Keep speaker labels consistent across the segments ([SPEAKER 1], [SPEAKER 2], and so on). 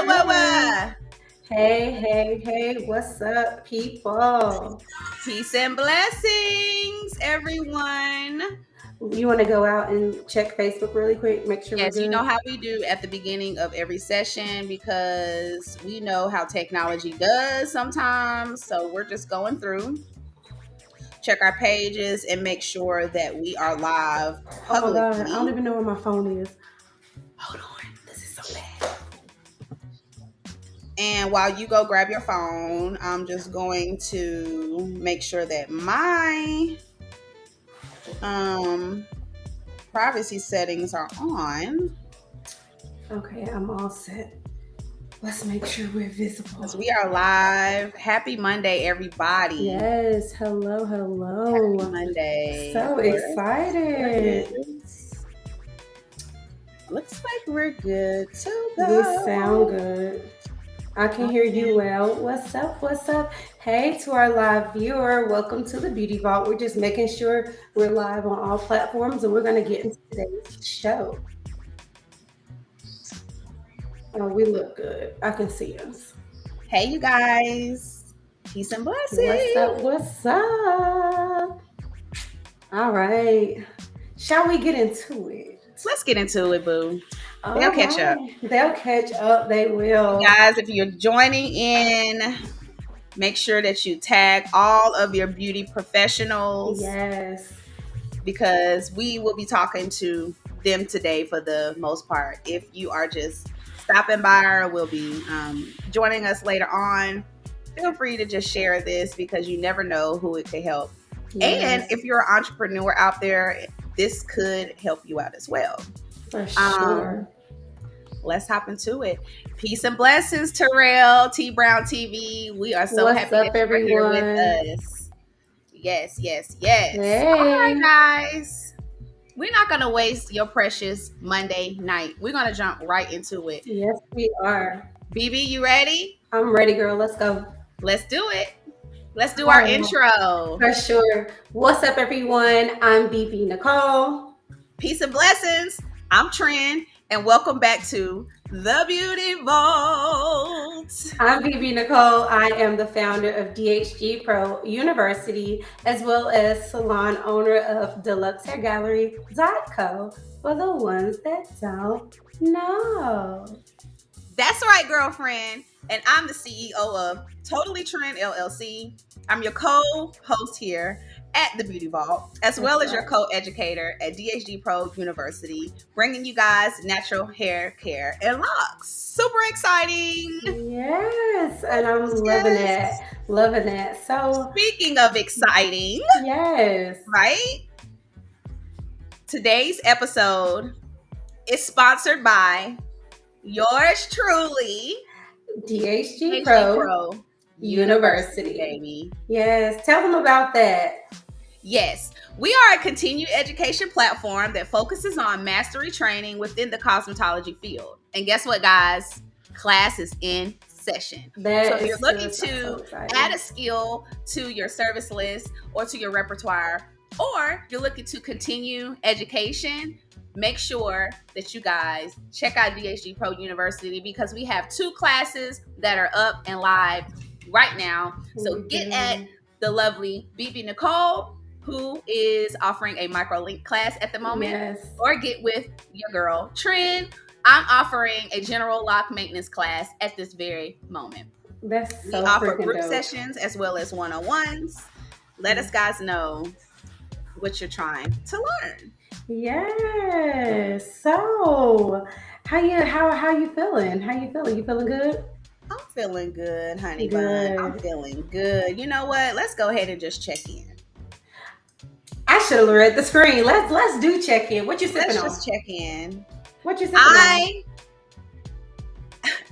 [SPEAKER 1] What?
[SPEAKER 2] Hey, what's up, people?
[SPEAKER 1] Peace and blessings, everyone.
[SPEAKER 2] You want to go out and check Facebook really quick, make sure we're
[SPEAKER 1] Yes, you know
[SPEAKER 2] good?
[SPEAKER 1] how we do at the beginning of every session because we know how technology does sometimes. So we're just going through, check our pages, and make sure that we are live
[SPEAKER 2] Oh my God, I don't
[SPEAKER 1] publicly.
[SPEAKER 2] even know where my phone is. Hold on, this is so bad.
[SPEAKER 1] And while you go grab your phone, I'm just going to make sure that my um privacy settings are on
[SPEAKER 2] Okay, I'm all set. Let's make sure we're
[SPEAKER 1] because
[SPEAKER 2] visible.
[SPEAKER 1] we are live. Happy Monday, everybody.
[SPEAKER 2] Yes,
[SPEAKER 1] Happy
[SPEAKER 2] hello.
[SPEAKER 1] Monday.
[SPEAKER 2] So excited.
[SPEAKER 1] Looks like we're good to
[SPEAKER 2] We sound
[SPEAKER 1] go.
[SPEAKER 2] good. I can hear you well. What's up? What's up? Hey, to our live viewer, welcome to the Beauty Vault. We're just making sure we're live on all platforms and we're going to get into today's show. Oh, we look good. I can see us.
[SPEAKER 1] Hey, you guys. Peace and
[SPEAKER 2] What's up?
[SPEAKER 1] blessings.
[SPEAKER 2] What's up? All right. Shall we get into it?
[SPEAKER 1] Let's get into it, boo. They'll
[SPEAKER 2] All
[SPEAKER 1] catch up.
[SPEAKER 2] right. They'll catch up. They will.
[SPEAKER 1] Guys, if you're joining in, make sure that you tag all of your beauty professionals
[SPEAKER 2] Yes.
[SPEAKER 1] because we will be talking to them today for the most part. If you are just stopping by or will be joining us later on, feel free to just share this because you never know who it could help.
[SPEAKER 2] Yes.
[SPEAKER 1] And if you're an entrepreneur out there, this could help you out as well.
[SPEAKER 2] For sure.
[SPEAKER 1] Let's hop into it. Peace and blessings, Terrell, T Brown TV. We are so
[SPEAKER 2] What's
[SPEAKER 1] happy
[SPEAKER 2] up,
[SPEAKER 1] that you are here with
[SPEAKER 2] everyone?
[SPEAKER 1] us. Yes. All right,
[SPEAKER 2] Hey.
[SPEAKER 1] guys. We're not going to waste your precious Monday night. We're going to jump right into it.
[SPEAKER 2] Yes, we are.
[SPEAKER 1] BB, you ready?
[SPEAKER 2] I'm ready, girl. Let's go.
[SPEAKER 1] Let's do it. Let's do
[SPEAKER 2] All
[SPEAKER 1] our
[SPEAKER 2] right.
[SPEAKER 1] intro.
[SPEAKER 2] For sure. What's up, everyone? I'm BB Nicole.
[SPEAKER 1] Peace and blessings. I'm Trin, and welcome back to the Beauty Vault.
[SPEAKER 2] I'm BB Nicole. I am the founder of DHG Pro University, as well as salon owner of DeluxeHairGallery.co for the ones that don't know.
[SPEAKER 1] That's right, girlfriend. And I'm the CEO of Totally Trend LLC. I'm your co-host here at the Beauty Vault, as well as your co-educator at DHG Pro University, bringing you guys natural hair care and locks. Super exciting.
[SPEAKER 2] Yes, and I'm loving it. Loving it. So,
[SPEAKER 1] speaking of exciting,
[SPEAKER 2] yes.
[SPEAKER 1] right? Today's episode is sponsored by yours truly,
[SPEAKER 2] DHG Pro University,
[SPEAKER 1] baby.
[SPEAKER 2] Yes, tell them about that.
[SPEAKER 1] Yes, we are a continued education platform that focuses on mastery training within the cosmetology field. And guess what, guys? Class is in session. So if you're looking to add a skill to your service list or to your repertoire, or you're looking to continue education, make sure that you guys check out DHG Pro University because we have 2 classes that are up and live right now. So get at the lovely BB Nicole, who is offering a micro-link class at the moment,
[SPEAKER 2] Yes.
[SPEAKER 1] or get with your girl Trin. I'm offering a general lock maintenance class at this very moment.
[SPEAKER 2] That's so
[SPEAKER 1] we offer
[SPEAKER 2] freaking
[SPEAKER 1] group
[SPEAKER 2] dope.
[SPEAKER 1] Sessions as well as one-on-ones. Let us guys know what you're trying to learn.
[SPEAKER 2] Yes. So, how you feeling? How you feeling? You feeling good?
[SPEAKER 1] I'm feeling good, honey bun. I'm feeling good. You know what? Let's go ahead and just check in.
[SPEAKER 2] I should have read the screen. Let's do check in. What you sipping on?
[SPEAKER 1] Let's just check in.
[SPEAKER 2] What you sipping on?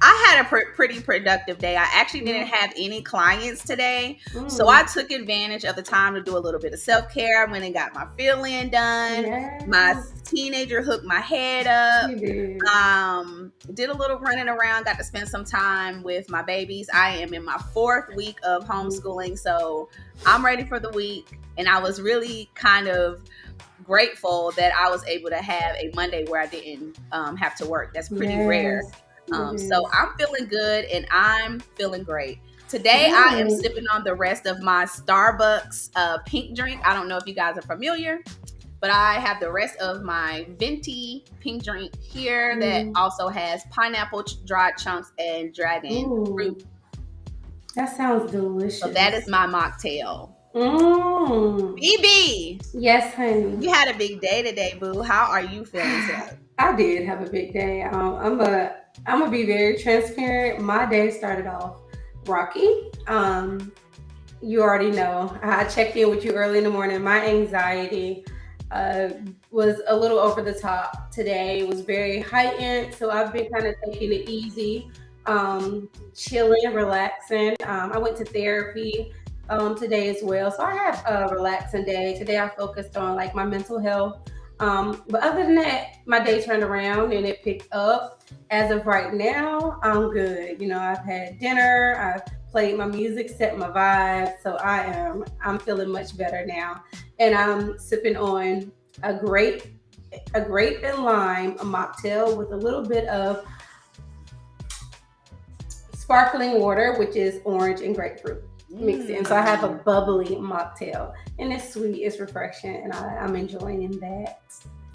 [SPEAKER 1] I had a pretty productive day. I actually didn't have any clients today. So I took advantage of the time to do a little bit of self-care. I went and got my fill-in done.
[SPEAKER 2] Yes.
[SPEAKER 1] My teenager hooked my head up.
[SPEAKER 2] Did
[SPEAKER 1] a little running around. Got to spend some time with my babies. I am in my 4th week of homeschooling. So I'm ready for the week. And I was really kind of grateful that I was able to have a Monday where I didn't have to work. That's pretty rare. So I'm feeling good and I'm feeling great. Today I am sipping on the rest of my Starbucks pink drink. I don't know if you guys are familiar, but I have the rest of my venti pink drink here that also has pineapple dried chunks and dragon fruit.
[SPEAKER 2] That sounds delicious.
[SPEAKER 1] So that is my mocktail. BB.
[SPEAKER 2] Yes, honey.
[SPEAKER 1] You had a big day today, boo. How are you feeling today?
[SPEAKER 2] I did have a big day. I'm gonna be very transparent. My day started off rocky. You already know. I checked in with you early in the morning. My anxiety was a little over the top today. It was very heightened, so I've been kind of taking it easy, chilling, relaxing. I went to therapy today as well, so I had a relaxing day. Today I focused on like my mental health. But other than that, my day turned around and it picked up. As of right now, I'm good. I've had dinner, I've played my music, set my vibe, so I'm feeling much better now. And I'm sipping on a grape and lime, a mocktail with a little bit of sparkling water, which is orange and grapefruit mixed in. So I have a bubbly mocktail, and it's sweet, it's refreshing, and I'm enjoying that.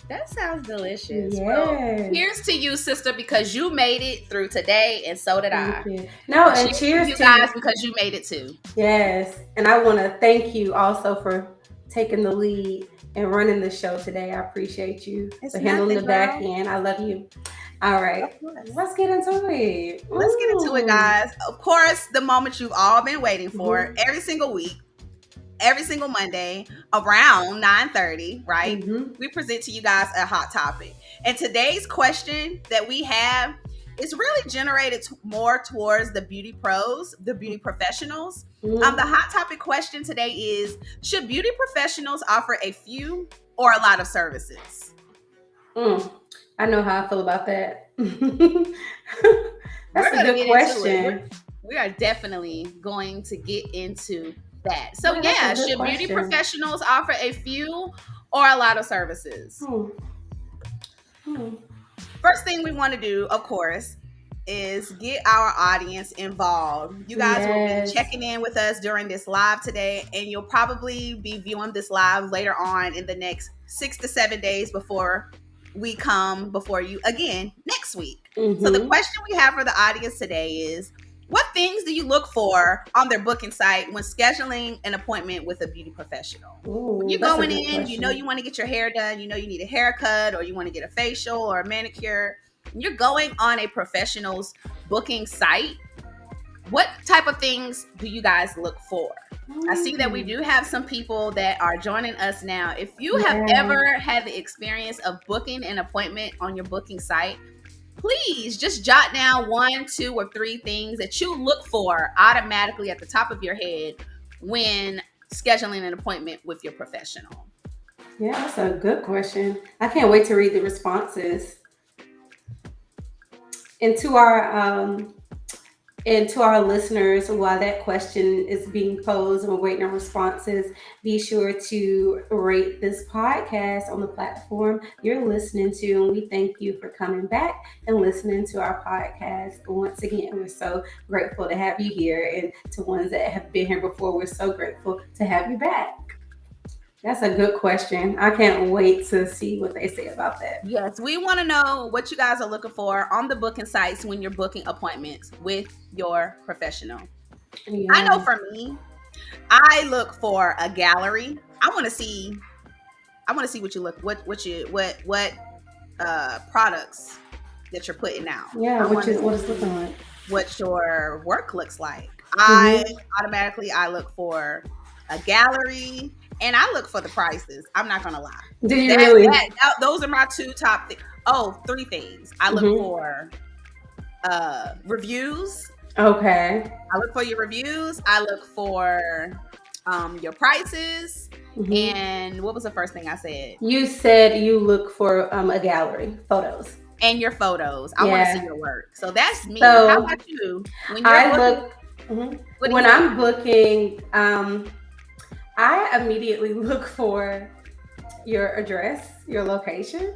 [SPEAKER 1] That sounds delicious.
[SPEAKER 2] Yes.
[SPEAKER 1] Well, here's to you, sister, because you made it through today, and so did I.
[SPEAKER 2] No, and cheers
[SPEAKER 1] to you guys because you made it too.
[SPEAKER 2] Yes, and I want to thank you also for taking the lead and running the show today. I appreciate you for handling the back end. I love you. All right, let's get into it.
[SPEAKER 1] Let's get into it, guys. Of course, the moment you've all been waiting for every single week. Every single Monday around 9:30, right? We present to you guys a hot topic. And today's question that we have is really generated more towards the beauty pros, the beauty professionals. The hot topic question today is, should beauty professionals offer a few or a lot of services?
[SPEAKER 2] I know how I feel about that. That's a good question.
[SPEAKER 1] We are definitely going to get into that. So should beauty professionals offer a few or a lot of services? First thing we want to do, of course, is get our audience involved. You guys will be checking in with us during this live today, and you'll probably be viewing this live later on in the next 6 to 7 days before we come before you again next week. So the question we have for the audience today is, what things do you look for on their booking site when scheduling an appointment with a beauty professional? When you're going in, you know you want to get your hair done, you know you need a haircut, or you want to get a facial or a manicure. When you're going on a professional's booking site, what type of things do you guys look for? I see that we do have some people that are joining us now. If you have ever had the experience of booking an appointment on your booking site, please just jot down 1, 2, or 3 things that you look for automatically at the top of your head when scheduling an appointment with your professional.
[SPEAKER 2] Yeah, that's a good question. I can't wait to read the responses. And to our listeners, while that question is being posed and we're waiting on responses, be sure to rate this podcast on the platform you're listening to. And we thank you for coming back and listening to our podcast. Once again, we're so grateful to have you here. And to ones that have been here before, we're so grateful to have you back. That's a good question. I can't wait to see what they say about that.
[SPEAKER 1] Yes, we want to know what you guys are looking for on the booking sites when you're booking appointments with your professional. Yeah. I know for me, I look for a gallery. I want to see what you look, what products that you're putting out.
[SPEAKER 2] Yeah, what it's looking like.
[SPEAKER 1] What your work looks like. I look for a gallery. And I look for the prices. I'm not going to lie.
[SPEAKER 2] Do you really?
[SPEAKER 1] Those are my 2 top things. 3 things. I look for reviews.
[SPEAKER 2] Okay.
[SPEAKER 1] I look for your reviews. I look for your prices. And what was the first thing I said?
[SPEAKER 2] You said you look for a gallery, photos.
[SPEAKER 1] And your photos. I want to see your work. So that's me. So, how about you?
[SPEAKER 2] When I'm booking, I immediately look for your address, your location.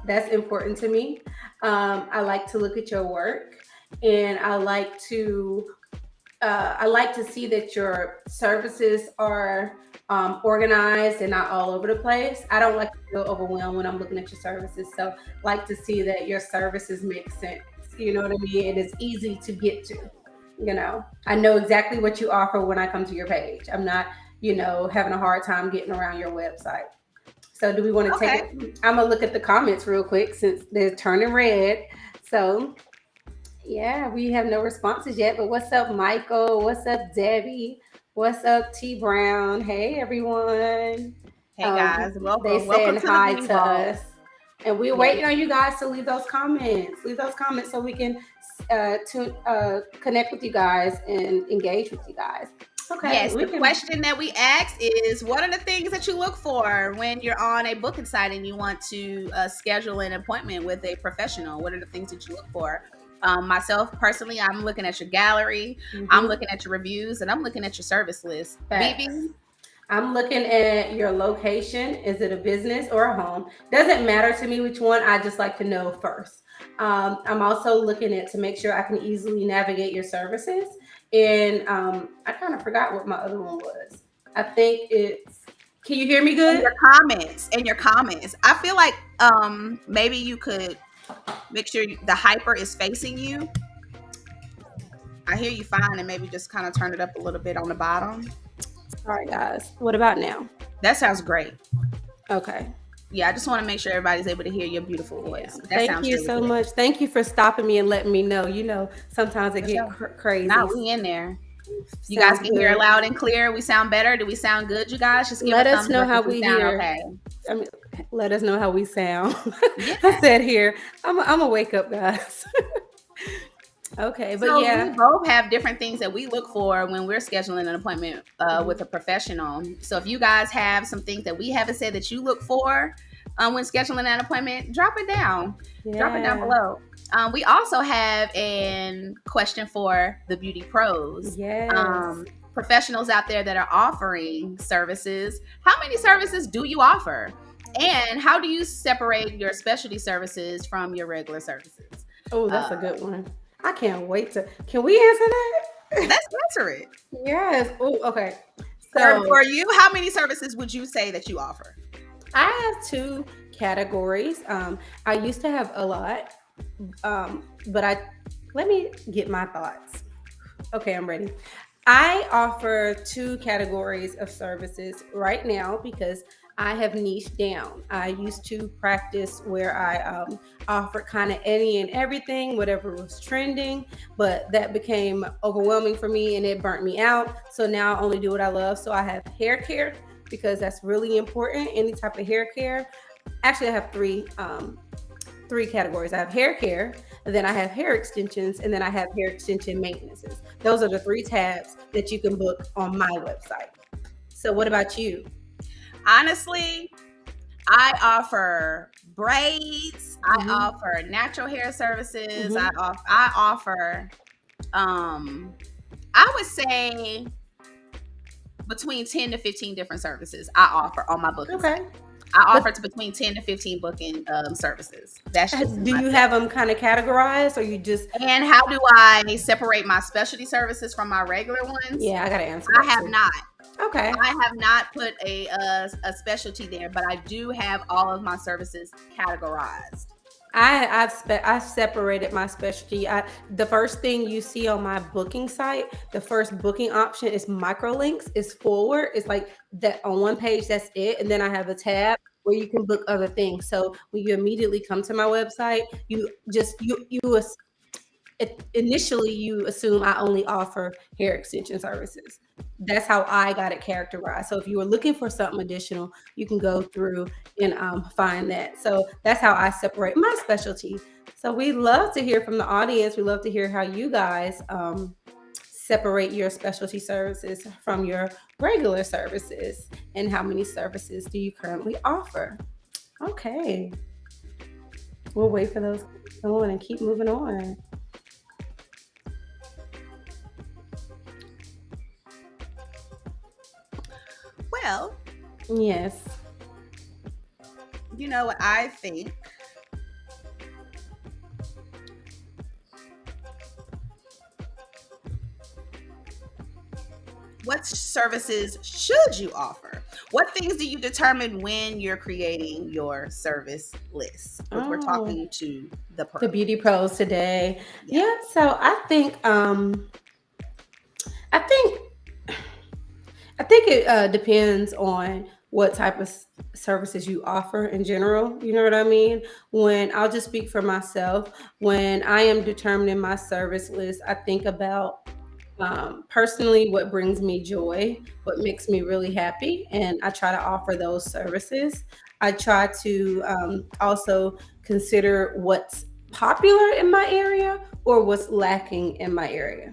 [SPEAKER 2] That's important to me. I like to look at your work. and I like to see that your services are organized and not all over the place. I don't like to feel overwhelmed when I'm looking at your services. So like to see that your services make sense. You know what I mean? It is easy to get to. I know exactly what you offer when I come to your page. I'm not, having a hard time getting around your website. So do we want to take it? I'm gonna look at the comments real quick since they're turning red. So yeah, we have no responses yet, but what's up, Michael? What's up, Debbie? What's up, T Brown? Hey, everyone.
[SPEAKER 1] Hey guys, welcome.
[SPEAKER 2] They saying
[SPEAKER 1] welcome
[SPEAKER 2] hi
[SPEAKER 1] to
[SPEAKER 2] to us. And we're waiting on you guys to leave those comments. Leave those comments so we can connect with you guys and engage with you guys.
[SPEAKER 1] Okay. Yes, the question that we asked is, what are the things that you look for when you're on a booking site and you want to schedule an appointment with a professional? What are the things that you look for? Myself, personally, I'm looking at your gallery, I'm looking at your reviews, and I'm looking at your service list. BB?
[SPEAKER 2] I'm looking at your location. Is it a business or a home? Doesn't matter to me which one. I just like to know first. I'm also looking at to make sure I can easily navigate your services. And I kind of forgot what my other one was. I think it's. Can you hear me good?
[SPEAKER 1] In your comments. I feel like maybe you could make sure the hyper is facing you. I hear you fine, and maybe just kind of turn it up a little bit on the bottom.
[SPEAKER 2] All right, guys. What about now?
[SPEAKER 1] That sounds great.
[SPEAKER 2] Okay.
[SPEAKER 1] Yeah, I just want to make sure everybody's able to hear your beautiful voice.
[SPEAKER 2] Yeah. Thank you so much. Thank you for stopping me and letting me know. Sometimes it gets crazy.
[SPEAKER 1] Now we in there. You guys can hear loud and clear. We sound better. Do we sound good, you guys? Just
[SPEAKER 2] let us know how we hear. Okay. I mean, let us know how we sound. Yeah. I said here, I'm gonna wake up, guys. Okay, but
[SPEAKER 1] so we both have different things that we look for when we're scheduling an appointment with a professional. So if you guys have some things that we haven't said that you look for when scheduling an appointment, drop it down. Yeah. Drop it down below. We also have a question for the beauty pros.
[SPEAKER 2] Yes.
[SPEAKER 1] Professionals out there that are offering services. How many services do you offer? And how do you separate your specialty services from your regular services?
[SPEAKER 2] Oh, that's a good one. I can't wait to. Can we answer that?
[SPEAKER 1] Let's answer it.
[SPEAKER 2] Yes. Oh, okay.
[SPEAKER 1] So for you, how many services would you say that you offer?
[SPEAKER 2] I have 2 categories. I used to have a lot, but let me get my thoughts. Okay, I'm ready. I offer 2 categories of services right now because I have niched down. I used to practice where I offered kind of any and everything, whatever was trending, but that became overwhelming for me and it burnt me out. So now I only do what I love. So I have hair care because that's really important. Any type of hair care. Actually, I have 3 categories. I have hair care, and then I have hair extensions, and then I have hair extension maintenances. Those are the 3 tabs that you can book on my website. So what about you?
[SPEAKER 1] Honestly, I offer braids. I offer natural hair services. I offer I would say between 10 to 15 different services I offer on my booking site. I offer between 10 to 15 booking services. That's just
[SPEAKER 2] do you have them kind of categorized, or you just?
[SPEAKER 1] And how do I separate my specialty services from my regular ones?
[SPEAKER 2] Yeah, I gotta answer.
[SPEAKER 1] I have not.
[SPEAKER 2] Okay.
[SPEAKER 1] I have not put a specialty there, but I do have all of my services categorized.
[SPEAKER 2] I've separated my specialty. The first thing you see on my booking site, the first booking option is microlinks. It's forward. It's like that on one page. That's it, and then I have a tab where you can book other things. So when you immediately come to my website, initially you assume I only offer hair extension services. That's how I got it characterized. So if you were looking for something additional, you can go through and find that. So that's how I separate my specialty. So we love to hear from the audience. We love to hear how you guys separate your specialty services from your regular services, and how many services do you currently offer? Okay. We'll wait for those to come on and keep moving on.
[SPEAKER 1] Well,
[SPEAKER 2] yes.
[SPEAKER 1] You know what I think? what services should you offer? What things do you determine when you're creating your service list? If we're
[SPEAKER 2] Oh,
[SPEAKER 1] talking to the
[SPEAKER 2] the
[SPEAKER 1] pro.
[SPEAKER 2] beauty pros today.
[SPEAKER 1] Yeah.
[SPEAKER 2] Yeah, so I think it depends on what type of services you offer in general. You know what I mean? When I'll just speak for myself, when I am determining my service list, I think about personally what brings me joy, what makes me really happy, and I try to offer those services. I try to also consider what's popular in my area or what's lacking in my area,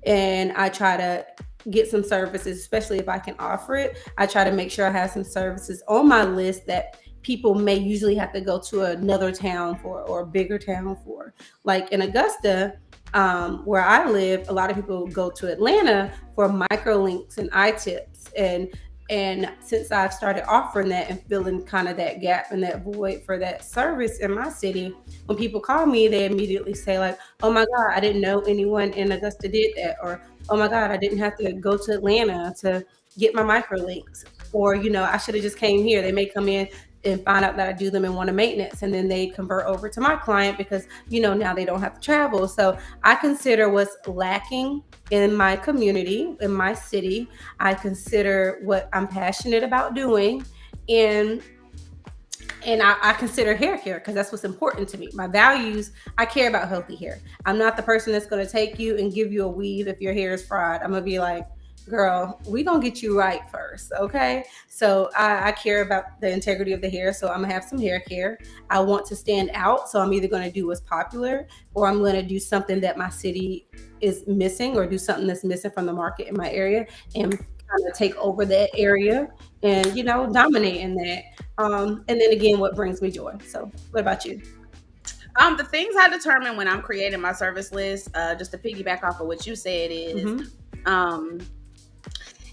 [SPEAKER 2] and I try to get some services, especially if I can offer it. I try to make sure I have some services on my list that people may usually have to go to another town for or a bigger town for. Like in Augusta, where I live, a lot of people go to Atlanta for microlinks and eye tips, and since I've started offering that and filling kind of that gap and that void for that service in my city, when people call me, they immediately say like, "Oh my God, I didn't know anyone in Augusta did that," or "Oh my God, I didn't have to go to Atlanta to get my microlinks," or I should have just came here. They may come in and find out that I do them in one of maintenance, and then they convert over to my client because now they don't have to travel. So I consider what's lacking in my community, in my city. I consider what I'm passionate about doing, and I consider hair care because that's what's important to me. My values, I care about healthy hair. I'm not the person that's going to take you and give you a weave if your hair is fried. I'm going to be like, girl, we going to get you right first, okay? So I care about the integrity of the hair, so I'm going to have some hair care. I want to stand out, so I'm either going to do what's popular or I'm going to do something that my city is missing or do something that's missing from the market in my area and kind of take over that area and, dominate in that. And then again, what brings me joy. So, what about you?
[SPEAKER 1] The things I determine when I'm creating my service list, just to piggyback off of what you said, is um,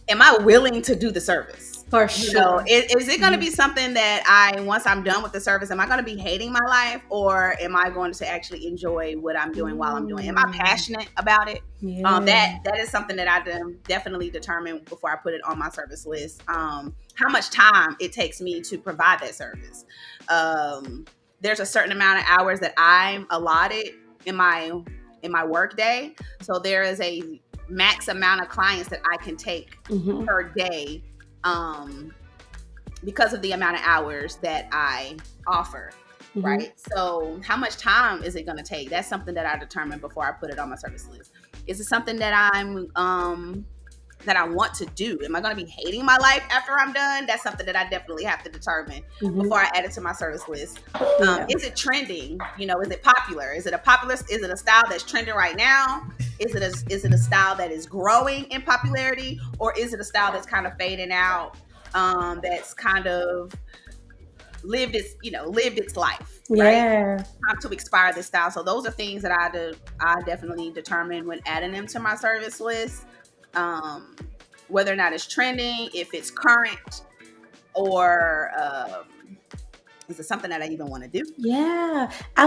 [SPEAKER 1] am I willing to do the service?
[SPEAKER 2] For sure.
[SPEAKER 1] Is it going to be something that once I'm done with the service, am I going to be hating my life, or am I going to actually enjoy what I'm doing while I'm doing it? Am I passionate about it?
[SPEAKER 2] Yeah.
[SPEAKER 1] That is something that I definitely determine before I put it on my service list. How much time it takes me to provide that service. There's a certain amount of hours that I'm allotted in my work day. So there is a max amount of clients that I can take per day, because of the amount of hours that I offer. Right. So how much time is it going to take? That's something that I determine before I put it on my service list. Is it something that that I want to do? Am I going to be hating my life after I'm done? That's something that I definitely have to determine before I add it to my service list. Is it trending? Is it popular? Is it a style that's trending right now? Is it a style that is growing in popularity, or is it a style that's kind of fading out? That's kind of lived its life, right?
[SPEAKER 2] Yeah.
[SPEAKER 1] Time to expire this style. So those are things that I definitely determine when adding them to my service list. Whether or not it's trending, if it's current, or is it something that I even want to do?
[SPEAKER 2] Yeah. I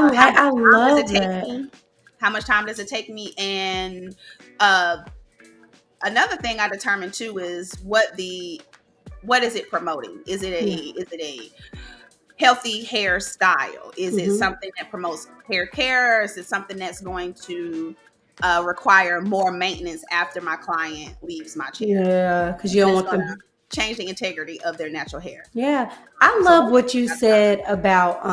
[SPEAKER 2] love that.
[SPEAKER 1] How much time does it take me? And another thing I determine too is what is it promoting? Is it a healthy hairstyle? Is it something that promotes hair care? Or is it something that's going to require more maintenance after my client leaves my chair?
[SPEAKER 2] Yeah, because you don't want them
[SPEAKER 1] change the integrity of their natural hair.
[SPEAKER 2] Yeah, I love what you said about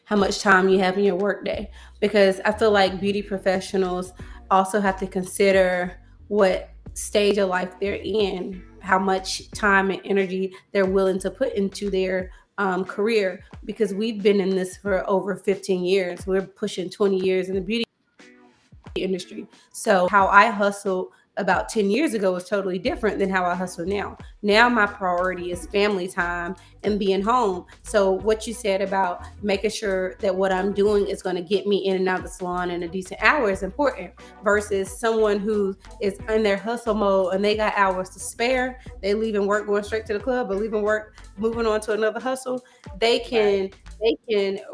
[SPEAKER 2] how much time you have in your workday, because I feel like beauty professionals also have to consider what stage of life they're in, how much time and energy they're willing to put into their career, because we've been in this for over 15 years. We're pushing 20 years in the beauty industry. So how I hustled about 10 years ago was totally different than how I hustle now. Now my priority is family time and being home. So what you said about making sure that what I'm doing is going to get me in and out of the salon in a decent hour is important, versus someone who is in their hustle mode and they got hours to spare. They leaving work going straight to the club, or leaving work moving on to another hustle. They can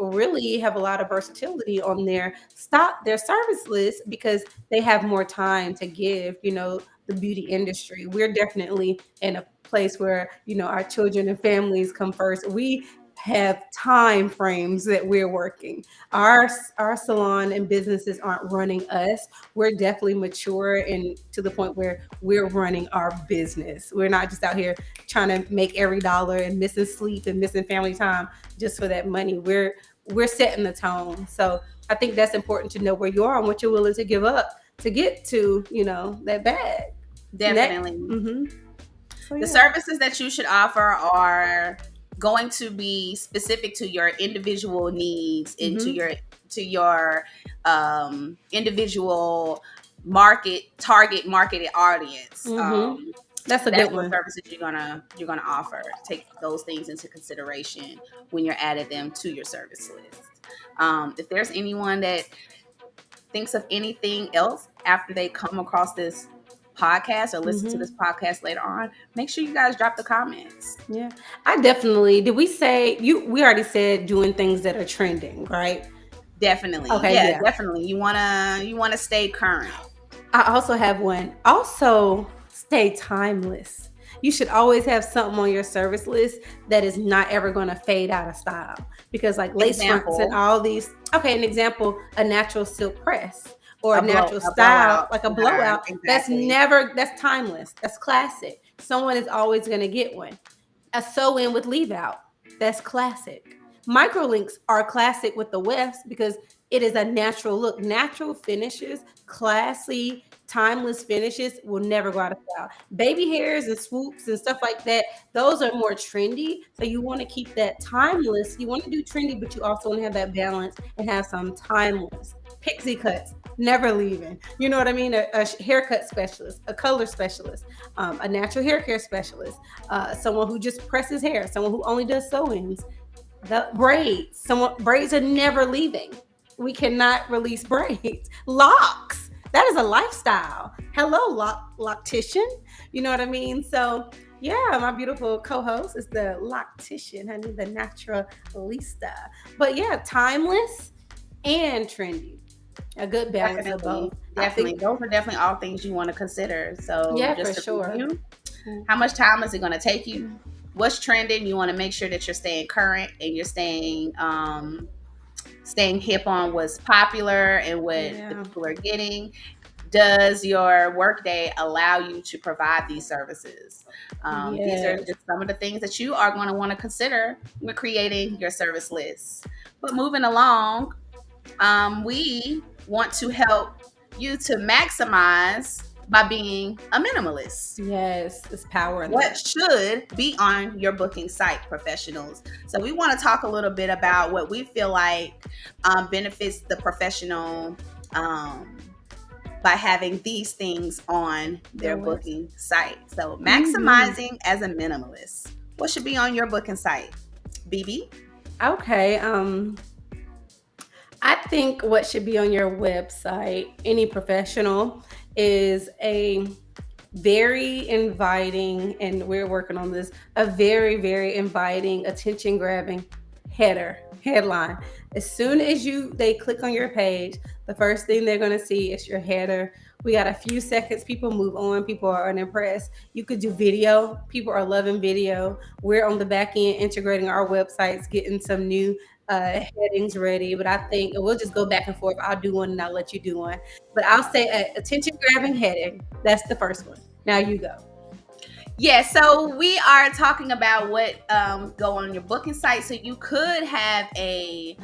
[SPEAKER 2] really have a lot of versatility on their service list, because they have more time to give, the beauty industry. We're definitely in a place where, our children and families come first. We have time frames that we're working. Our salon and businesses aren't running us. We're definitely mature and to the point where we're running our business. We're not just out here trying to make every dollar and missing sleep and missing family time just for that money. We're setting the tone. So I think that's important to know where you are and what you're willing to give up to get to, that bag.
[SPEAKER 1] Definitely.
[SPEAKER 2] So,
[SPEAKER 1] the services that you should offer are going to be specific to your individual needs and to your individual target marketed audience.
[SPEAKER 2] That's a good one.
[SPEAKER 1] Services you're gonna offer. Take those things into consideration when you're adding them to your service list. If there's anyone that thinks of anything else after they come across this podcast or listen to this podcast later on, make sure you guys drop the comments.
[SPEAKER 2] Yeah, I definitely. Did we say we already said doing things that are trending, right?
[SPEAKER 1] Definitely. Okay, yeah, definitely. You wanna stay current.
[SPEAKER 2] I also have one. Also, stay timeless. You should always have something on your service list that is not ever going to fade out of style. Because like lace fronts and all these. Okay, an example: a natural silk press or a natural style, like a blowout. Exactly. That's timeless. That's classic. Someone is always going to get one. A sew-in with leave-out. That's classic. Microlinks are classic with the Wefts because it is a natural look. Natural finishes, classy, timeless finishes will never go out of style. Baby hairs and swoops and stuff like that, those are more trendy. So you want to keep that timeless. You want to do trendy, but you also want to have that balance and have some timeless. Pixie cuts, never leaving. You know what I mean? A haircut specialist, a color specialist, a natural hair care specialist, someone who just presses hair, someone who only does sew-ins. The braids. Braids are never leaving. We cannot release braids. Locks. That is a lifestyle. Hello, loctician. You know what I mean? So yeah, my beautiful co-host is the loctician, honey, the naturalista. But yeah, timeless and trendy. A good balance of both.
[SPEAKER 1] Definitely. Those are definitely all things you want to consider. So
[SPEAKER 2] yeah, just for sure.
[SPEAKER 1] Review, how much time is it going to take you? What's trending? You want to make sure that you're staying current and you're staying hip on what's popular and what the people are getting. Does your workday allow you to provide these services? These are just some of the things that you are going to want to consider when creating your service list. But moving along, we want to help you to maximize by being a minimalist.
[SPEAKER 2] Yes, it's power in
[SPEAKER 1] what should be on your booking site, professionals. So we want to talk a little bit about what we feel like benefits the professional by having these things on their booking site. So maximizing as a minimalist. What should be on your booking site? BB?
[SPEAKER 2] Okay. I think what should be on your website, any professional, is a very inviting, and we're working on this, a very, very inviting, attention-grabbing headline. As soon as they click on your page, the first thing they're going to see is your header. We got a few seconds. People move on. People are unimpressed. You could do video. People are loving video. We're on the back end integrating our websites, getting some new headings ready. But I think we'll just go back and forth. I'll do one and I'll let you do one. But I'll say attention-grabbing heading. That's the first one. Now you go.
[SPEAKER 1] Yeah, so we are talking about what go on your booking site. So you could have a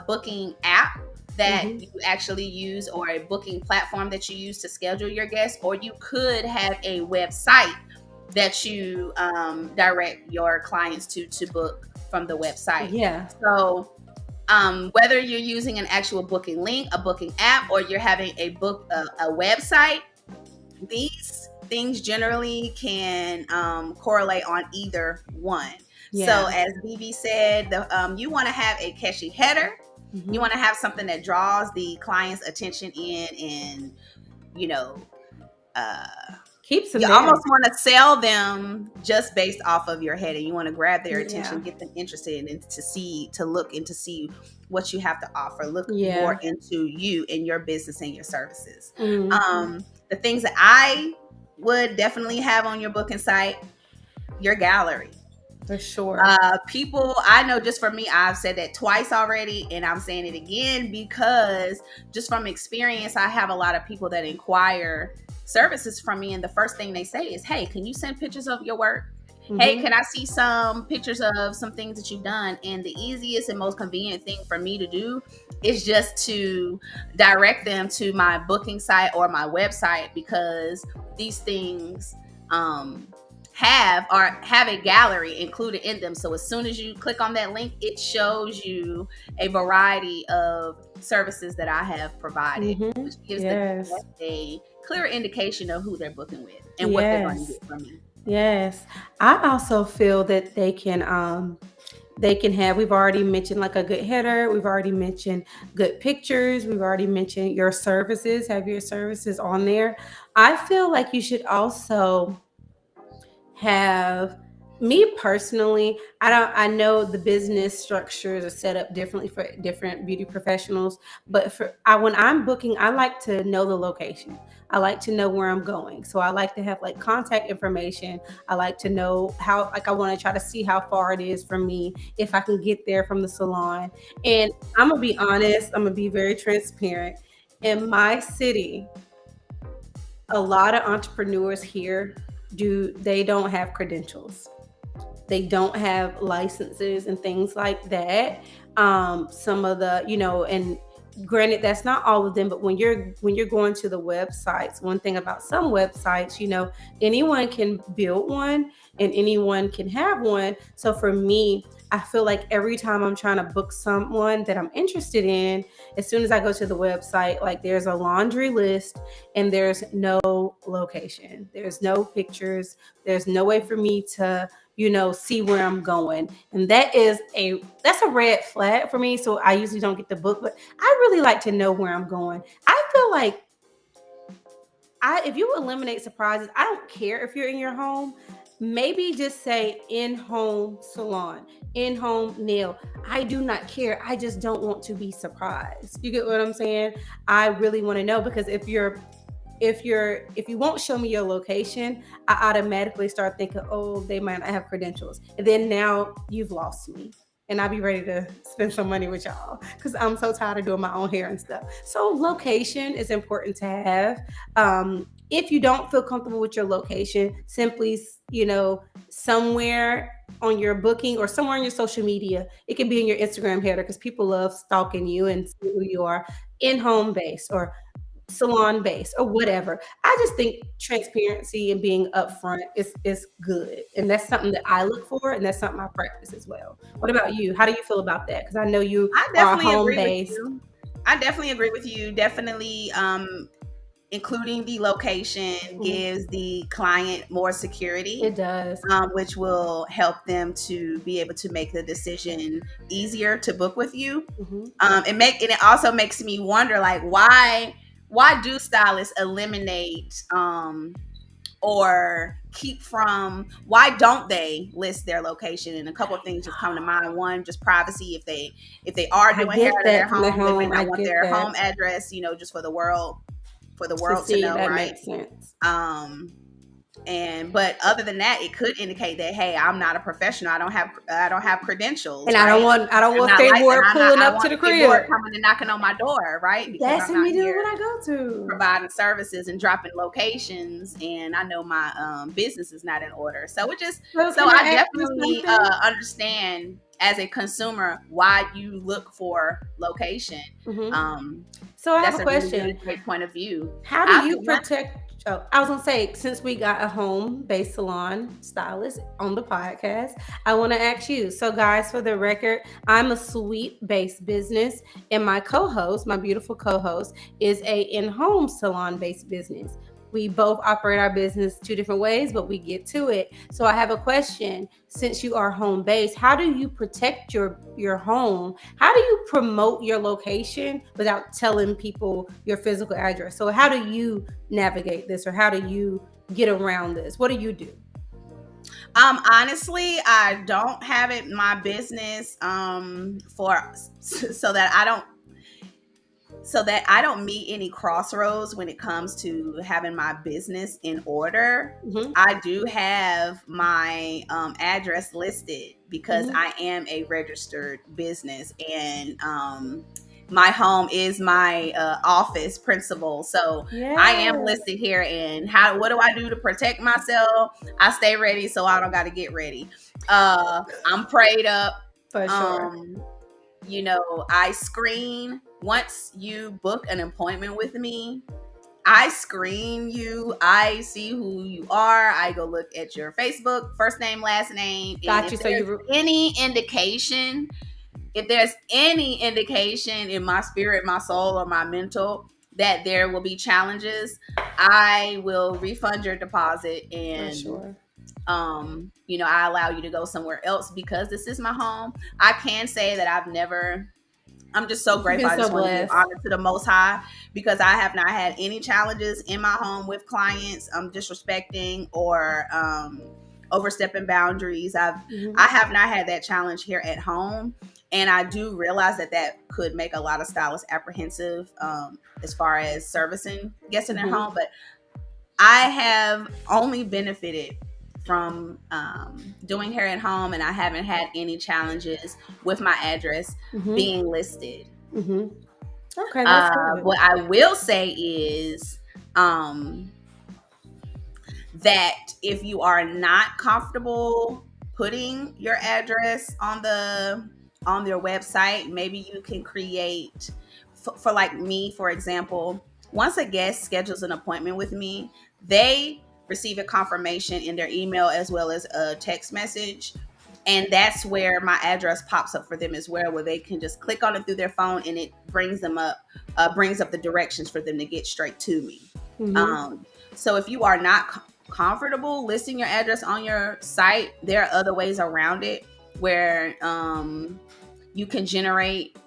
[SPEAKER 1] booking app that you actually use, or a booking platform that you use to schedule your guests, or you could have a website that you direct your clients to book from the website.
[SPEAKER 2] Yeah.
[SPEAKER 1] So whether you're using an actual booking link, a booking app, or you're having a website, these things generally can correlate on either one. Yeah. So as BB said, you want to have a catchy header. You want to have something that draws the client's attention in and,
[SPEAKER 2] keeps them
[SPEAKER 1] you
[SPEAKER 2] there.
[SPEAKER 1] almost want to sell them just based off of your head, and you want to grab their attention, get them interested, and to look and to see what you have to offer, look more into you and your business and your services. The things that I would definitely have on your booking site, your gallery.
[SPEAKER 2] For sure.
[SPEAKER 1] People, I know, just for me, I've said that twice already, and I'm saying it again because just from experience, I have a lot of people that inquire services from me, and the first thing they say is, hey, can you send pictures of your work? Hey, can I see some pictures of some things that you've done? And the easiest and most convenient thing for me to do is just to direct them to my booking site or my website, because these things have a gallery included in them. So as soon as you click on that link, it shows you a variety of services that I have provided, which gives them a clear indication of who they're booking with and what they're going to get from me.
[SPEAKER 2] Yes. I also feel that they can have, we've already mentioned like a good header. We've already mentioned good pictures. We've already mentioned your services, have your services on there. I feel like you should also have, me personally, I know the business structures are set up differently for different beauty professionals, but when I'm booking, I like to know the location. I like to know where I'm going. So I like to have like contact information. I like to know how, like, I want to try to see how far it is from me, if I can get there from the salon. And I'm going to be honest, I'm going to be very transparent. In my city, a lot of entrepreneurs here they don't have credentials. They don't have licenses and things like that. Some of the, and granted, that's not all of them, but when you're going to the websites, one thing about some websites, anyone can build one and anyone can have one. So for me, I feel like every time I'm trying to book someone that I'm interested in, as soon as I go to the website, like, there's a laundry list and there's no location. There's no pictures. There's no way for me to, see where I'm going. And that's a red flag for me. So I usually don't get the book, but I really like to know where I'm going. I feel like if you eliminate surprises, I don't care if you're in your home. Maybe just say in-home salon, in-home nail. I do not care. I just don't want to be surprised. You get what I'm saying? I really want to know, because if you won't show me your location, I automatically start thinking, oh, they might not have credentials. And then now you've lost me. And I'll be ready to spend some money with y'all, because I'm so tired of doing my own hair and stuff. So location is important to have. If you don't feel comfortable with your location, simply, somewhere on your booking or somewhere on your social media, it can be in your Instagram header, because people love stalking you and see who you are, in-home base or salon base or whatever. I just think transparency and being upfront is good. And that's something that I look for, and that's something I practice as well. What about you? How do you feel about that? Because I know you are home-based.
[SPEAKER 1] I definitely agree with you. Definitely including the location gives the client more security.
[SPEAKER 2] It does.
[SPEAKER 1] Which will help them to be able to make the decision easier to book with you. It also makes me wonder, like, why do stylists eliminate or keep from, why don't they list their location? And a couple of things just come to mind. One, just privacy. If they are doing hair at their home, they might not want their home address, just for the world to know,
[SPEAKER 2] that
[SPEAKER 1] right?
[SPEAKER 2] Makes sense.
[SPEAKER 1] But other than that, it could indicate that, hey, I'm not a professional. I don't have credentials,
[SPEAKER 2] and
[SPEAKER 1] right?
[SPEAKER 2] I don't want Favour pulling up to the crib,
[SPEAKER 1] coming and knocking on my door, right? Because
[SPEAKER 2] that's immediately what I go to,
[SPEAKER 1] providing services and dropping locations, and I know my business is not in order. So I definitely understand as a consumer why you look for location.
[SPEAKER 2] So I have a question.
[SPEAKER 1] Really great point of view.
[SPEAKER 2] How do you protect? I was gonna say, since we got a home-based salon stylist on the podcast, I want to ask you. So, guys, for the record, I'm a suite-based business, and my beautiful co-host, is a in-home salon-based business. We both operate our business 2 different ways, but we get to it. So I have a question. Since you are home based, how do you protect your home? How do you promote your location without telling people your physical address? So how do you navigate this, or how do you get around this? What do you do?
[SPEAKER 1] Honestly, I don't have it in my business for so that I don't meet any crossroads when it comes to having my business in order.
[SPEAKER 2] Mm-hmm.
[SPEAKER 1] I do have my address listed because I am a registered business, and my home is my office principal. So I am listed here. And what do I do to protect myself? I stay ready so I don't got to get ready. I'm prayed up.
[SPEAKER 2] For sure.
[SPEAKER 1] You know, I screen. Once you book an appointment with me, I screen you. I see who you are. I go look at your Facebook, first name, last name.
[SPEAKER 2] Got you.
[SPEAKER 1] If there's any indication in my spirit, my soul, or my mental that there will be challenges, I will refund your deposit, and
[SPEAKER 2] sure.
[SPEAKER 1] You know, I allow you to go somewhere else because this is my home. I can say that I'm just so grateful. I just want to give honor to the Most High because I have not had any challenges in my home with clients disrespecting or overstepping boundaries. I have not had that challenge here at home, and I do realize that could make a lot of stylists apprehensive as far as servicing guests in their home. But I have only benefited from doing hair at home, and I haven't had any challenges with my address being listed.
[SPEAKER 2] Okay, that's good.
[SPEAKER 1] What I will say is that if you are not comfortable putting your address on their website, maybe you can create for like me, for example. Once a guest schedules an appointment with me, they receive a confirmation in their email as well as a text message. And that's where my address pops up for them as well, where they can just click on it through their phone and it brings up the directions for them to get straight to me. So if you are not comfortable listing your address on your site, there are other ways around it where you can generate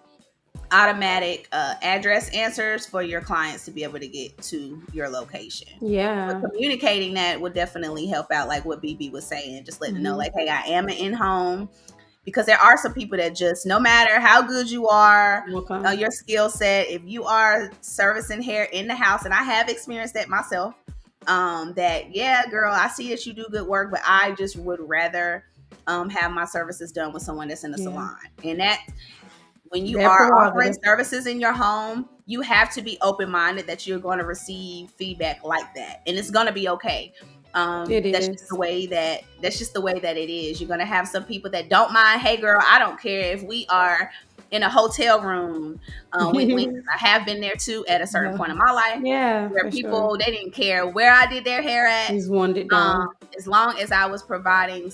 [SPEAKER 1] automatic address answers for your clients to be able to get to your location. But communicating that would definitely help out, like what BB was saying, just letting them know, like, hey, I am an in-home, because there are some people that just, no matter how good you are, your skill set, if you are servicing hair in the house, and I have experienced that myself, that, yeah, girl, I see that you do good work, but I just would rather have my services done with someone that's in the salon. And that, when you are offering services in your home, you have to be open-minded that you're going to receive feedback like that, and it's going to be okay. That's just the way that it is. You're going to have some people that don't mind. Hey, girl, I don't care if we are in a hotel room. I have been there too at a certain point in my life. Where people they didn't care where I did their hair at.
[SPEAKER 2] Just wanted it done.
[SPEAKER 1] As long as I was providing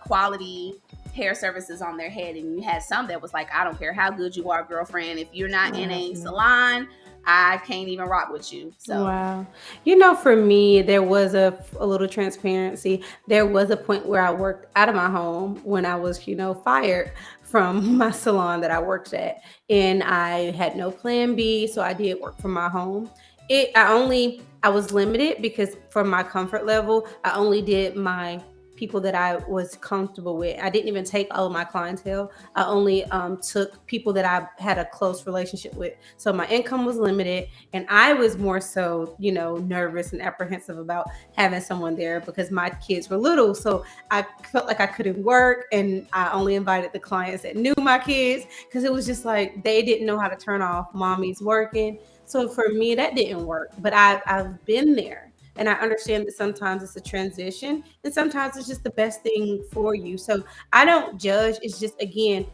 [SPEAKER 1] quality hair services on their head. And you had some that was like, I don't care how good you are, girlfriend, if you're not in a salon, I can't even rock with you. So
[SPEAKER 2] wow. You know, for me, there was a little transparency. There was a point where I worked out of my home when I was, fired from my salon that I worked at, and I had no plan B, so I did work from my home. I was limited because for my comfort level, I only did my people that I was comfortable with. I didn't even take all of my clientele. I only took people that I had a close relationship with. So my income was limited, and I was more so, nervous and apprehensive about having someone there because my kids were little. So I felt like I couldn't work, and I only invited the clients that knew my kids because it was just like they didn't know how to turn off mommy's working. So for me, that didn't work. But I've been there. And I understand that sometimes it's a transition and sometimes it's just the best thing for you. So I don't judge. It's just, again,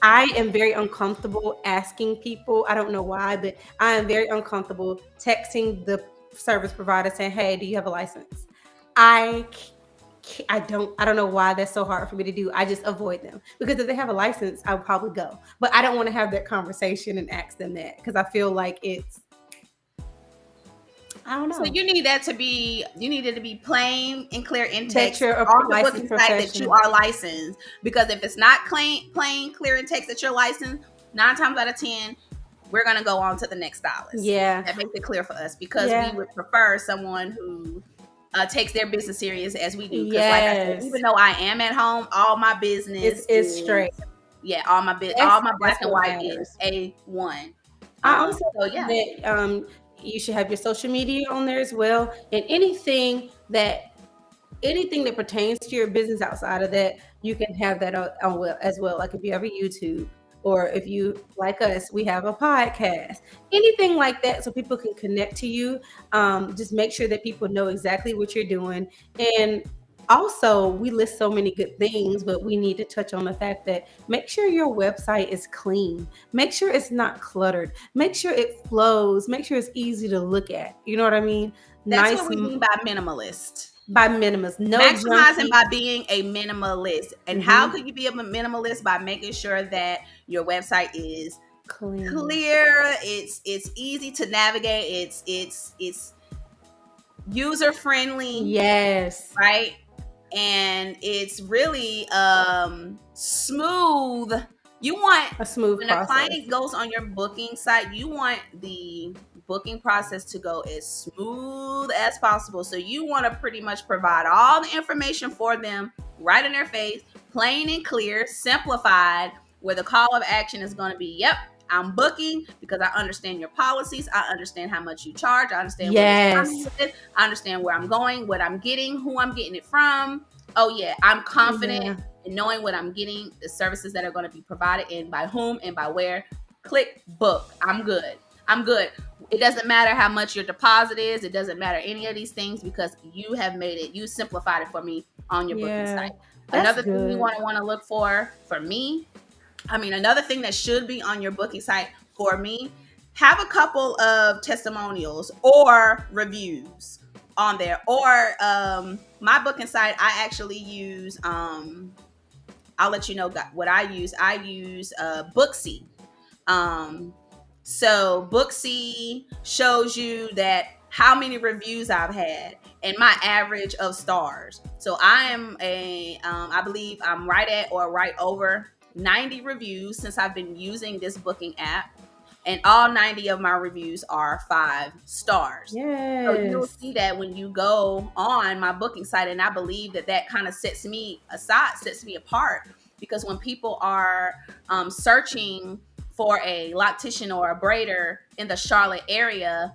[SPEAKER 2] I am very uncomfortable asking people. I don't know why, but I am very uncomfortable texting the service provider saying, hey, do you have a license? I don't know why that's so hard for me to do. I just avoid them because if they have a license, I'll probably go. But I don't want to have that conversation and ask them that because I feel like I don't know.
[SPEAKER 1] So you need it to be plain and clear in text
[SPEAKER 2] That you're a
[SPEAKER 1] on the
[SPEAKER 2] licensed
[SPEAKER 1] booking site that you are licensed. Because if it's not plain, clear in text that you're licensed, 9 times out of 10, we're gonna go on to the next stylist.
[SPEAKER 2] Yeah,
[SPEAKER 1] that makes it clear for us because we would prefer someone who takes their business serious as we do. Because, like I said, even though I am at home, all my business
[SPEAKER 2] is straight.
[SPEAKER 1] Yeah, all my black and white is A1.
[SPEAKER 2] I also think that you should have your social media on there as well, and anything that pertains to your business outside of that, you can have that on as well. Like if you have a YouTube, or if you, like us, we have a podcast, anything like that, so people can connect to you. Just make sure that people know exactly what you're doing. And also, we list so many good things, but we need to touch on the fact that make sure your website is clean. Make sure it's not cluttered. Make sure it flows. Make sure it's easy to look at. You know what I mean?
[SPEAKER 1] That's what we mean by minimalist.
[SPEAKER 2] No
[SPEAKER 1] maximizing by being a minimalist. And how could you be a minimalist? By making sure that your website is clear, it's easy to navigate, it's user friendly,
[SPEAKER 2] yes,
[SPEAKER 1] right, and it's really smooth. You want
[SPEAKER 2] a smooth
[SPEAKER 1] when
[SPEAKER 2] process.
[SPEAKER 1] a client goes on your booking site, you want the booking process to go as smooth as possible. So you want to pretty much provide all the information for them right in their face, plain and clear, simplified, where the call of action is going to be, yep, I'm booking because I understand your policies. I understand how much you charge. I understand where it's coming. I understand where I'm going, what I'm getting, who I'm getting it from. Oh yeah, I'm confident in knowing what I'm getting, the services that are going to be provided, and by whom and by where. Click book. I'm good. It doesn't matter how much your deposit is. It doesn't matter any of these things because you have made it. You simplified it for me on your booking site. Another thing you want to look for me, another thing that should be on your booking site for me, have a couple of testimonials or reviews on there. Or my booking site, I actually use, I'll let you know what I use. I use Booksy. So Booksy shows you that how many reviews I've had and my average of stars. So I am I believe I'm right at or right over 90 reviews since I've been using this booking app. And all 90 of my reviews are 5 stars.
[SPEAKER 2] Yes.
[SPEAKER 1] So you'll see that when you go on my booking site, and I believe that kind of sets me apart, because when people are searching for a loctician or a braider in the Charlotte area,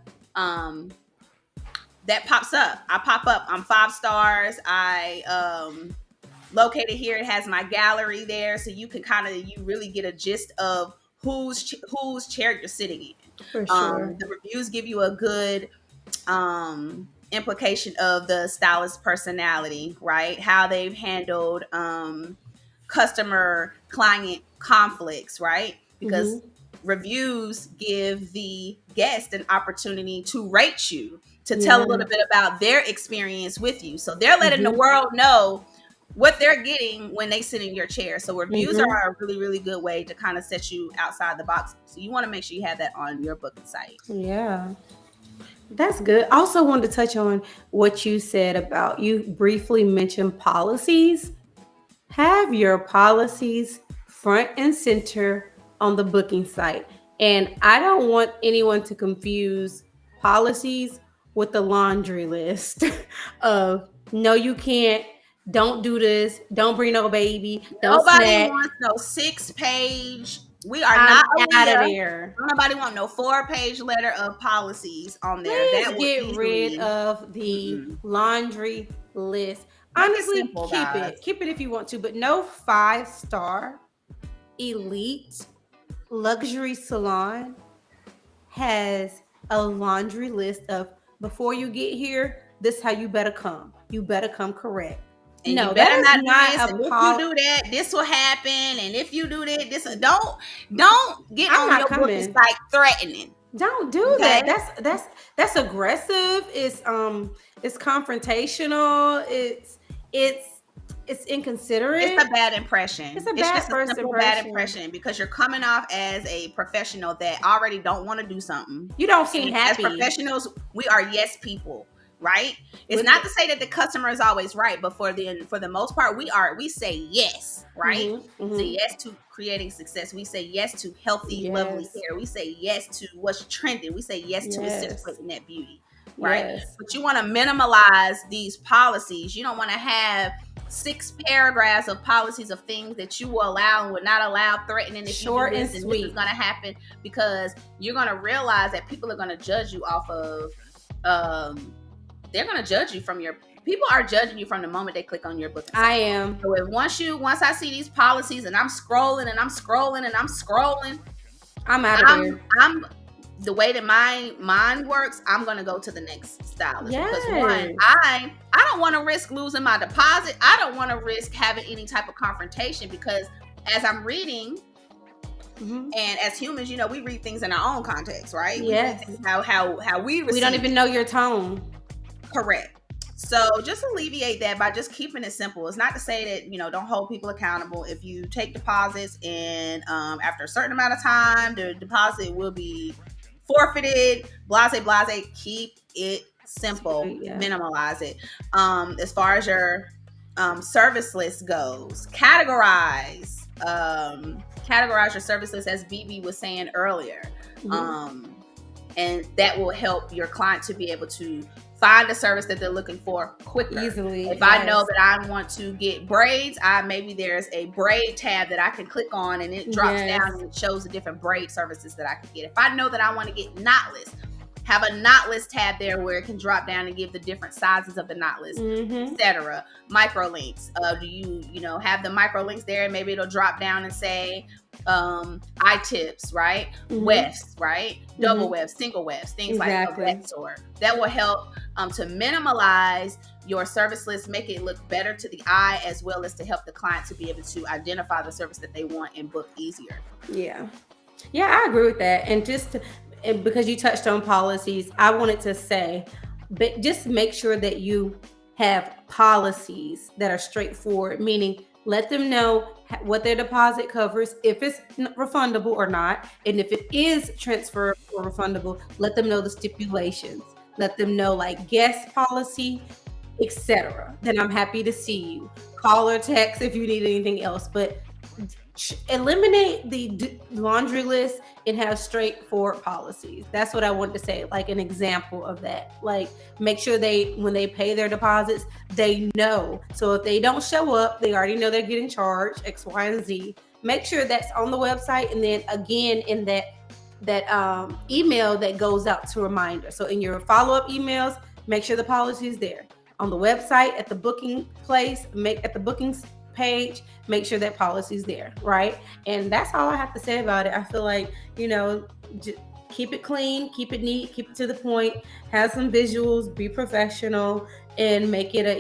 [SPEAKER 1] that pops up. I pop up. I'm 5 stars. I located here. It has my gallery there, so you can you really get a gist of whose chair you're sitting in.
[SPEAKER 2] For sure.
[SPEAKER 1] The reviews give you a good implication of the stylist personality, right? How they've handled customer client conflicts, right? Because reviews give the guest an opportunity to rate you, to tell a little bit about their experience with you. So they're letting the world know what they're getting when they sit in your chair. So reviews are a really, really good way to kind of set you outside the box. So you want to make sure you have that on your booking site.
[SPEAKER 2] Yeah. That's good. I also wanted to touch on what you said about, you briefly mentioned policies. Have your policies front and center on the booking site. And I don't want anyone to confuse policies with the laundry list of no, you can't, don't do this, don't bring no baby, don't
[SPEAKER 1] Nobody wants no 6-page. We are not
[SPEAKER 2] out of there.
[SPEAKER 1] Nobody want no 4-page letter of policies on there.
[SPEAKER 2] Please that get rid of the laundry list. Honestly, keep it if you want to, but no 5-star elite luxury salon has a laundry list of, before you get here, this is how you better come. You better come correct.
[SPEAKER 1] And no, you better not do this. And if you do that, this will happen. And if you do that, this don't get on your booking site threatening.
[SPEAKER 2] Don't do that. That's aggressive. It's confrontational. It's it's inconsiderate.
[SPEAKER 1] It's a bad impression.
[SPEAKER 2] It's just
[SPEAKER 1] a simple bad impression because you're coming off as a professional that already don't want to do something.
[SPEAKER 2] You don't seem happy.
[SPEAKER 1] As professionals, we are yes people, right? It's not to say that the customer is always right, but for the most part, we say yes, right? We say yes to creating success. We say yes to healthy, lovely hair. We say yes to what's trending. We say yes to accentuating that beauty, right? But you want to minimalize these policies. You don't want to have 6 paragraphs of policies of things that you will allow and will not allow, threatening if
[SPEAKER 2] short
[SPEAKER 1] you do this
[SPEAKER 2] and
[SPEAKER 1] and
[SPEAKER 2] sweet.
[SPEAKER 1] This is going to happen, because you're going to realize that people are going to judge you off of they're going to judge you from your people are judging you from the moment they click on your book.
[SPEAKER 2] I am.
[SPEAKER 1] So if once I see these policies and I'm scrolling, I'm out of there. The way that my mind works, I'm gonna go to the next stylist. Because one, I don't want to risk losing my deposit. I don't want to risk having any type of confrontation, because as I'm reading, and as humans, we read things in our own context, right?
[SPEAKER 2] Yes.
[SPEAKER 1] How we receive.
[SPEAKER 2] We don't even know your tone.
[SPEAKER 1] Correct. So just alleviate that by just keeping it simple. It's not to say that, don't hold people accountable. If you take deposits and after a certain amount of time, the deposit will be forfeited, blase, keep it simple, minimalize it. As far as your service list goes, categorize your service list, as BB was saying earlier. And that will help your client to be able to find a service that they're looking for quicker.
[SPEAKER 2] Easily.
[SPEAKER 1] If I know that I want to get braids, maybe there's a braid tab that I can click on and it drops down and it shows the different braid services that I can get. If I know that I want to get knotless, have a knotless tab there where it can drop down and give the different sizes of the knotless, etc. Microlinks. Do you have the microlinks there, and maybe it'll drop down and say eye tips, right? Wefts, right? Double wefts, single wefts, things like that sort. That will help to minimalize your service list, make it look better to the eye, as well as to help the client to be able to identify the service that they want and book easier.
[SPEAKER 2] Yeah, I agree with that. And because you touched on policies, I wanted to say, but just make sure that you have policies that are straightforward, meaning let them know what their deposit covers, if it's refundable or not. And if it is transferable or refundable, let them know the stipulations. Let them know, like, guest policy, etc. Then I'm happy to see you. Call or text if you need anything else. But eliminate the laundry list and have straightforward policies. That's what I wanted to say, like an example of that. Like, make sure when they pay their deposits, they know. So if they don't show up, they already know they're getting charged X, Y, and Z. Make sure that's on the website, and then again in that email that goes out to reminder. So in your follow-up emails, make sure the policy is there. On the website, at the booking place, at the bookings page, make sure that policy is there, right? And that's all I have to say about it. I feel like, just keep it clean, keep it neat, keep it to the point, have some visuals, be professional, and make it a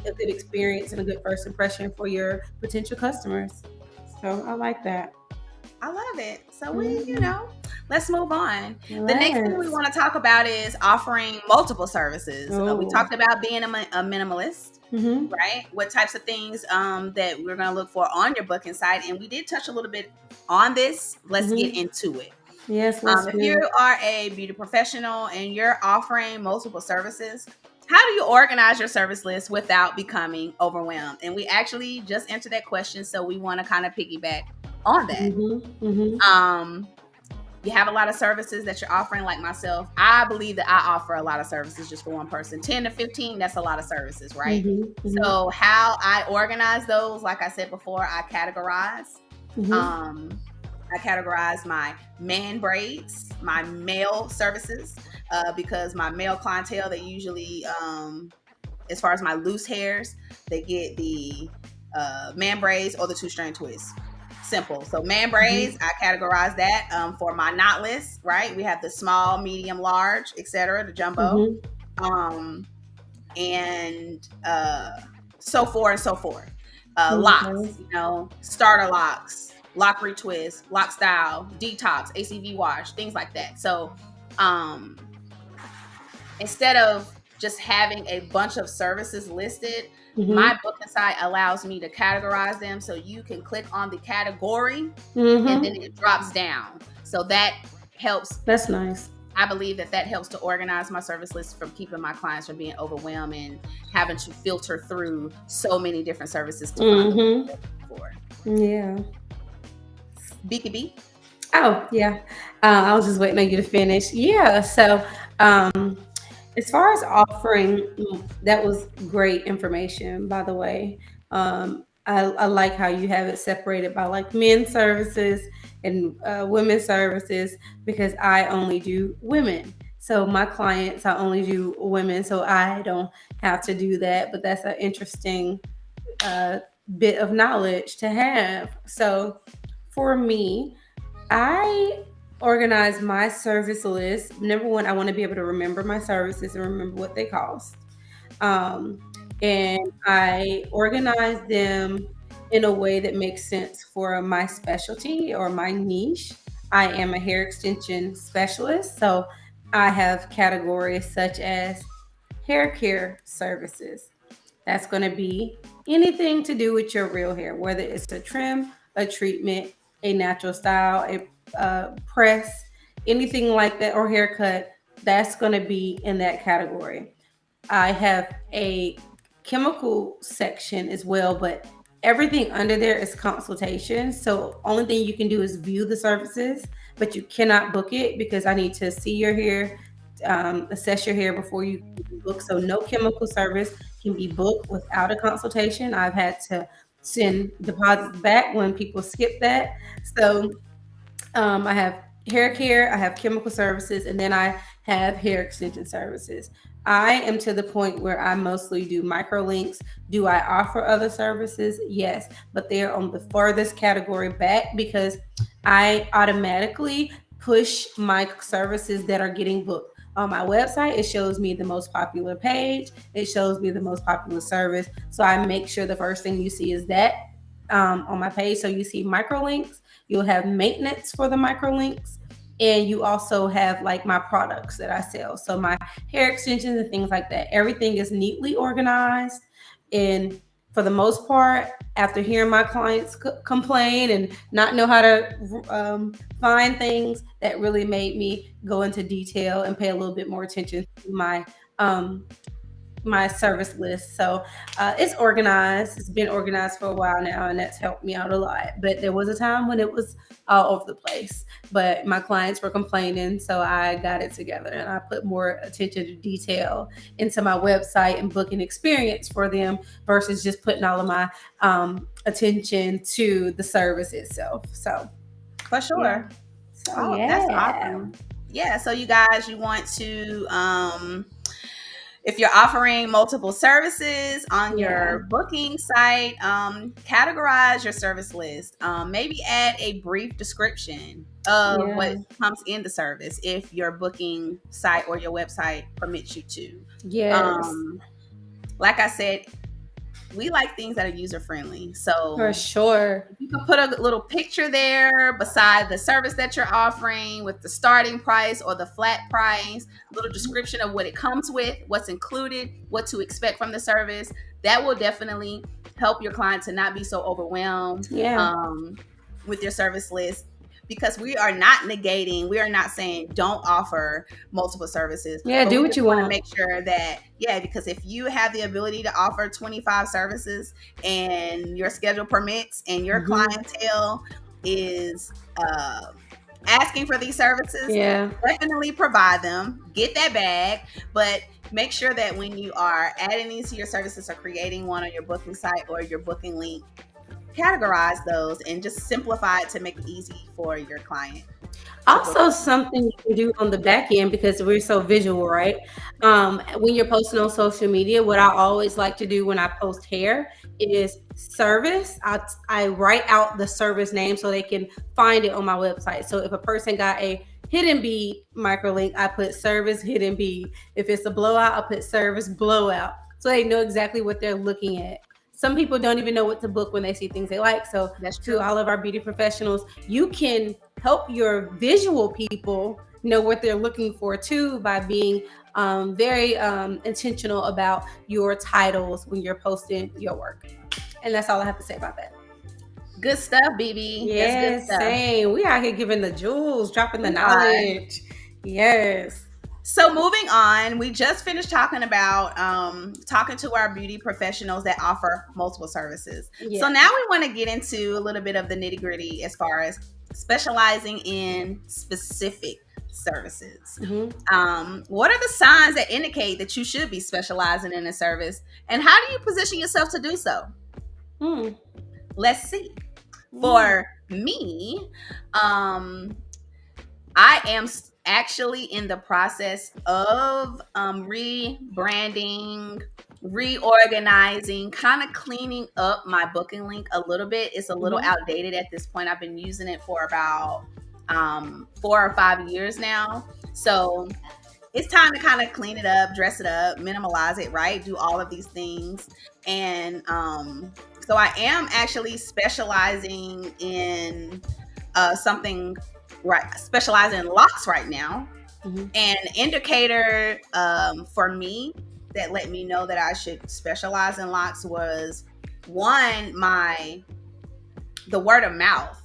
[SPEAKER 2] good experience and a good first impression for your potential customers. So I like that.
[SPEAKER 1] I love it. So let's move on. The next thing we want to talk about is offering multiple services. We talked about being a minimalist, right? What types of things that we're going to look for on your booking site. And we did touch a little bit on this. Let's get into it.
[SPEAKER 2] Yes.
[SPEAKER 1] If you are a beauty professional and you're offering multiple services, how do you organize your service list without becoming overwhelmed? And we actually just answered that question, so we want to kind of piggyback on that. You have a lot of services that you're offering, like myself. I believe that I offer a lot of services just for one person. 10 to 15, that's a lot of services, right? So how I organize those, like I said before, I categorize. I categorize my man braids, my male services, because my male clientele, they usually, as far as my loose hairs, they get the man braids or the 2-strand twists. Simple. So man braids, I categorize that. For my knotless, right? We have the small, medium, large, etc., the jumbo, and so forth and so forth. Locks, starter locks, lock retwist, lock style, detox, ACV wash, things like that. So instead of just having a bunch of services listed,
[SPEAKER 2] Mm-hmm.
[SPEAKER 1] my booking site allows me to categorize them. So you can click on the category
[SPEAKER 2] Mm-hmm.
[SPEAKER 1] and then it drops down. So that helps.
[SPEAKER 2] That's nice.
[SPEAKER 1] I believe that helps to organize my service list from keeping my clients from being overwhelmed and having to filter through so many different services to find the one they're looking for.
[SPEAKER 2] Yeah.
[SPEAKER 1] BKB?
[SPEAKER 2] Oh, yeah. I was just waiting on you to finish. Yeah. So, as far as offering, that was great information, by the way. I like how you have it separated by like men's services and women's services because I only do women. So my clients, I only do women, so I don't have to do that. But that's an interesting bit of knowledge to have. So for me, I organize my service list. Number one, I want to be able to remember my services and remember what they cost. Um, and I organize them in a way that makes sense for my specialty or my niche. I am a hair extension specialist, so I have categories such as hair care services. That's going to be anything to do with your real hair, whether it's a trim, a treatment, a natural style, a press, anything like that, or haircut. That's going to be in that category. I have a chemical section as well, but everything under there is consultation. So only thing you can do is view the services, but you cannot book it because I need to see your hair, assess your hair before you book. So no chemical service can be booked without a consultation. I've had to send deposits back when people skip that. So I have hair care, I have chemical services, and then I have hair extension services. I am to the point where I mostly do microlinks. Do I offer other services? Yes, but they are on the furthest category back because I automatically push my services that are getting booked. On my website, it shows me the most popular page. It shows me the most popular service. So I make sure the first thing you see is that on my page. So you see microlinks, you'll have maintenance for the microlinks, and you also have like my products that I sell. So my hair extensions and things like that. Everything is neatly organized. And for the most part, after hearing my clients complain and not know how to find things, that really made me go into detail and pay a little bit more attention to my service list. So it's organized. It's been organized for a while now, and that's helped me out a lot. But there was a time when it was all over the place. But my clients were complaining, so I got it together and I put more attention to detail into my website and booking experience for them versus just putting all of my attention to the service itself. So
[SPEAKER 1] for sure.
[SPEAKER 2] Yeah. So,
[SPEAKER 1] that's awesome. Yeah. So you guys, you want to if you're offering multiple services on your booking site, categorize your service list. Maybe add a brief description of what comes in the service if your booking site or your website permits you to.
[SPEAKER 2] Yes.
[SPEAKER 1] Like I said, we like things that are user friendly. So
[SPEAKER 2] for sure,
[SPEAKER 1] you can put a little picture there beside the service that you're offering with the starting price or the flat price, a little description of what it comes with, what's included, what to expect from the service. That will definitely help your client to not be so overwhelmed with your service list. Because we are not negating, we are not saying don't offer multiple services.
[SPEAKER 2] Yeah, do what you want.
[SPEAKER 1] To make sure that, because if you have the ability to offer 25 services and your schedule permits and your clientele is asking for these services, definitely provide them, get that bag, but make sure that when you are adding these to your services or creating one on your booking site or your booking link, categorize those and just simplify it to make it easy for your client.
[SPEAKER 2] Also, something you can do on the back end because we're so visual, right? When you're posting on social media, what I always like to do when I post hair is service. I write out the service name so they can find it on my website. So if a person got a hidden bead microlink, I put service hidden bead. If it's a blowout, I put service blowout. So they know exactly what they're looking at. Some people don't even know what to book when they see things they like. So to all of our beauty professionals, you can help your visual people know what they're looking for too by being very intentional about your titles when you're posting your work. And that's all I have to say about that.
[SPEAKER 1] Good stuff, BB.
[SPEAKER 2] Yes,
[SPEAKER 1] that's good stuff.
[SPEAKER 2] Same. We out here giving the jewels, dropping the knowledge. Yes.
[SPEAKER 1] So moving on, we just finished talking about talking to our beauty professionals that offer multiple services. Yeah. So now we want to get into a little bit of the nitty gritty as far as specializing in specific services. What are the signs that indicate that you should be specializing in a service, and how do you position yourself to do so? Let's see. For me, I am actually in the process of rebranding, reorganizing, kind of cleaning up my booking link a little bit. It's a little outdated at this point. I've been using it for about 4 or 5 years now. So it's time to kind of clean it up, dress it up, minimalize it, right? Do all of these things. And so I am actually specializing in something, right? Specializing in locks right now. An indicator for me that let me know that I should specialize in locks was one, the word of mouth.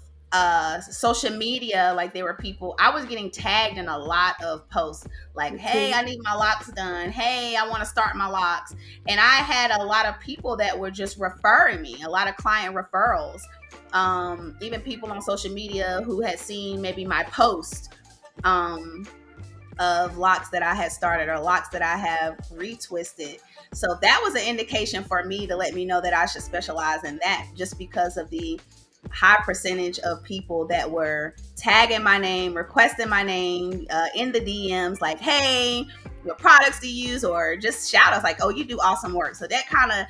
[SPEAKER 1] Social media, like there were people, I was getting tagged in a lot of posts like, hey, I need my locks done. Hey, I want to start my locks. And I had a lot of people that were just referring me, a lot of client referrals. Even people on social media who had seen maybe my post of locks that I had started or locks that I have retwisted. So that was an indication for me to let me know that I should specialize in that, just because of the high percentage of people that were tagging my name, requesting my name in the DMs, like, hey, what products do you use? Or just shout outs like, oh, you do awesome work. So that kind of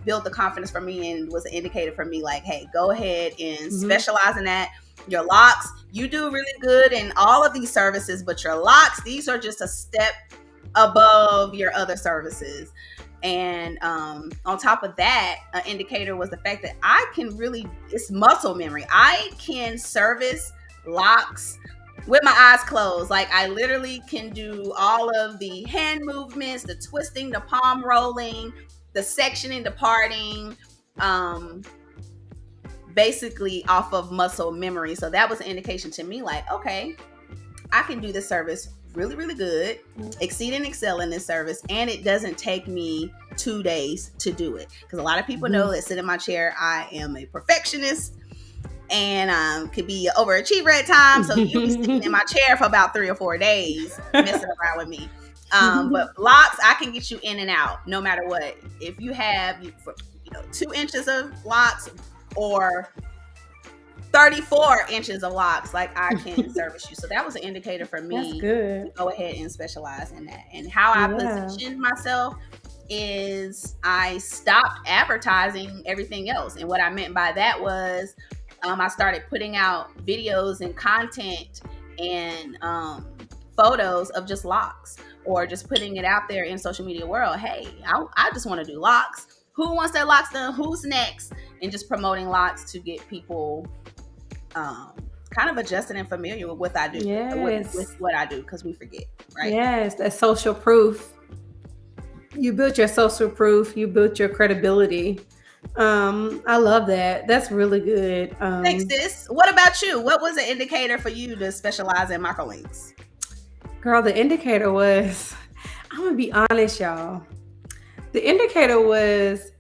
[SPEAKER 1] built the confidence for me and was an indicator for me, like, hey, go ahead and specialize in that. Your locks, you do really good in all of these services, but your locks, these are just a step above your other services. And on top of that, an indicator was the fact that I can really, it's muscle memory. I can service locks with my eyes closed. Like I literally can do all of the hand movements, the twisting, the palm rolling, the sectioning, the parting, basically off of muscle memory. So that was an indication to me, like, okay, I can do this service really, really good, exceed and excel in this service, and it doesn't take me 2 days to do it. Because a lot of people know that sit in my chair, I am a perfectionist and could be an overachiever at times. So you'll be sitting in my chair for about 3 or 4 days messing around with me. But locks, I can get you in and out no matter what. If you have 2 inches of locks or 34 inches of locks, like I can service you. So that was an indicator for me to go ahead and specialize in that. And how I positioned myself is I stopped advertising everything else. And what I meant by that was I started putting out videos and content and photos of just locks, or just putting it out there in social media world. Hey, I just want to do locks. Who wants their locks done? Who's next? And just promoting locks to get people kind of adjusted and familiar with what I do, with what I do, because we forget, right?
[SPEAKER 2] Yes, that's social proof. You built your social proof. You built your credibility. I love that. That's really good.
[SPEAKER 1] Thanks, sis. What about you? What was an indicator for you to specialize in microlinks?
[SPEAKER 2] Girl, the indicator was, I'm going to be honest, y'all. The indicator was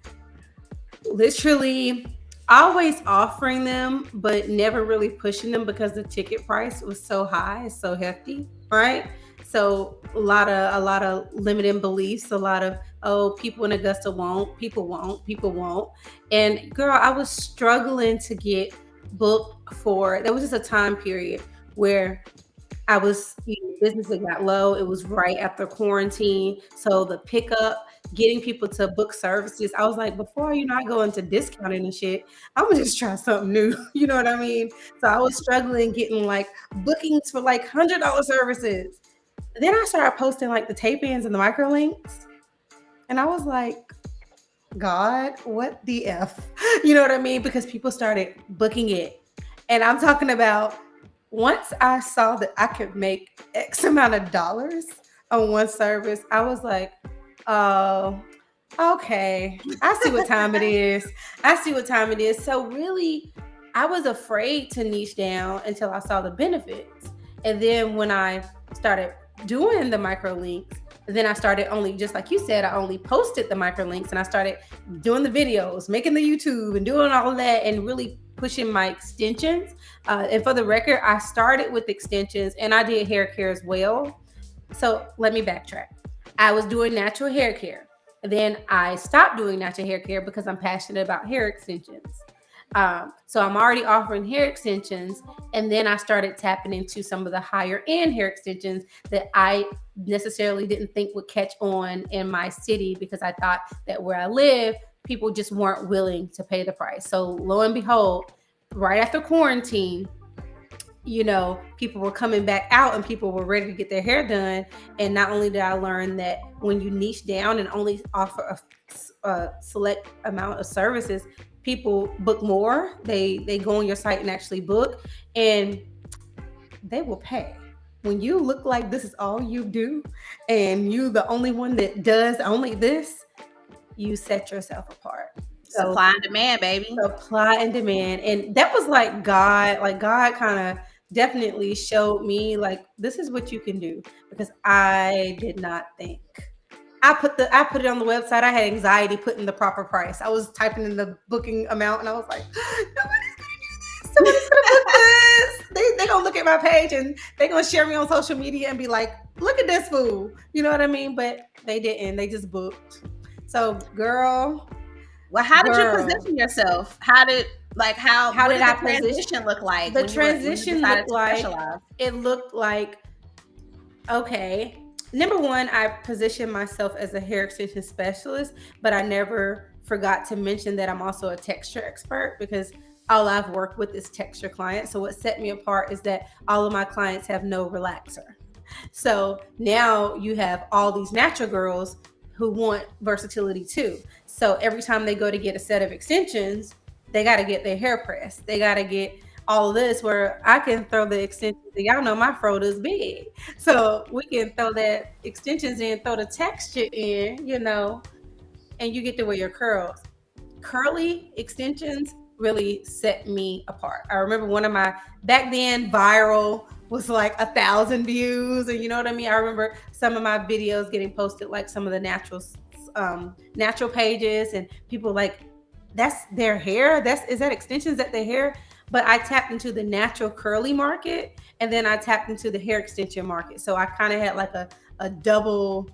[SPEAKER 2] literally always offering them, but never really pushing them because the ticket price was so high, so hefty, right? So a lot of limiting beliefs, a lot of, oh, people in Augusta won't, people won't. And girl, I was struggling to get booked for, there was just a time period where I was, business had got low. It was right after quarantine. So the pickup, getting people to book services, I was like, before I go into discounting and shit, I'm gonna just try something new. You know what I mean? So I was struggling getting like bookings for like $100 services. Then I started posting like the tape-ins and the microlinks. And I was like, God, what the F? You know what I mean? Because people started booking it. And I'm talking about, once I saw that I could make X amount of dollars on one service. I was like, oh, okay. I see what time it is. I see what time it is. So really, I was afraid to niche down until I saw the benefits. And then when I started doing the microlinks, then I started only, just like you said, I only posted the microlinks and I started doing the videos, making the YouTube and doing all of that and really pushing my extensions. And for the record, I started with extensions and I did hair care as well. So let me backtrack. I was doing natural hair care. Then I stopped doing natural hair care because I'm passionate about hair extensions. So I'm already offering hair extensions. And then I started tapping into some of the higher end hair extensions that I necessarily didn't think would catch on in my city because I thought that where I live, people just weren't willing to pay the price. So lo and behold, right after quarantine, people were coming back out and people were ready to get their hair done. And not only did I learn that when you niche down and only offer a select amount of services, people book more. They go on your site and actually book, and they will pay. When you look like this is all you do, and you the only one that does only this, you set yourself apart.
[SPEAKER 1] So, supply and demand, baby.
[SPEAKER 2] Supply and demand. And that was like God kind of definitely showed me like this is what you can do, because I did not think. I put it on the website. I had anxiety putting the proper price. I was typing in the booking amount and I was like, nobody's gonna do this. Somebody's gonna book this. They gonna look at my page and they gonna share me on social media and be like, look at this fool. You know what I mean? But they didn't. They just booked. So girl.
[SPEAKER 1] Well, how did you position yourself? How did the transition look like?
[SPEAKER 2] The transition looked like, it looked like, okay, number one, I positioned myself as a hair extension specialist, but I never forgot to mention that I'm also a texture expert, because all I've worked with is texture clients. So what set me apart is that all of my clients have no relaxer. So now you have all these natural girls who want versatility too. So every time they go to get a set of extensions, they got to get their hair pressed. They got to get all of this, where I can throw the extensions. Y'all know my fro is big. So we can throw that extensions in, throw the texture in, and you get to wear your curls. Curly extensions really set me apart. I remember one of my, back then, viral was like 1,000 views, and you know what I mean? I remember some of my videos getting posted, like some of the natural pages, and people like, that's their hair? Is that extensions that their hair? But I tapped into the natural curly market, and then I tapped into the hair extension market. So I kind of had like a double,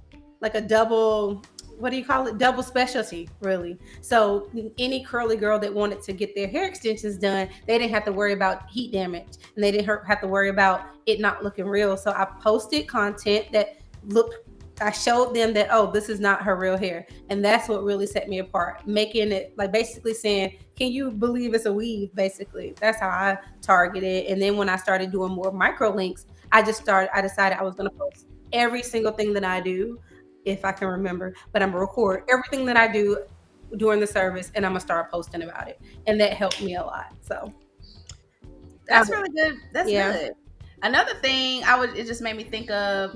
[SPEAKER 2] what do you call it? Double specialty, really. So any curly girl that wanted to get their hair extensions done, they didn't have to worry about heat damage, and they didn't have to worry about it not looking real. So I posted content that I showed them that, oh, this is not her real hair. And that's what really set me apart, making it like basically saying, can you believe it's a weave? Basically, that's how I targeted. And then when I started doing more micro links, I decided I was going to post every single thing that I do, if I can remember, but I'm gonna record everything that I do during the service, and I'm gonna start posting about it. And that helped me a lot. So
[SPEAKER 1] that's really good. That's good. Another thing it just made me think of,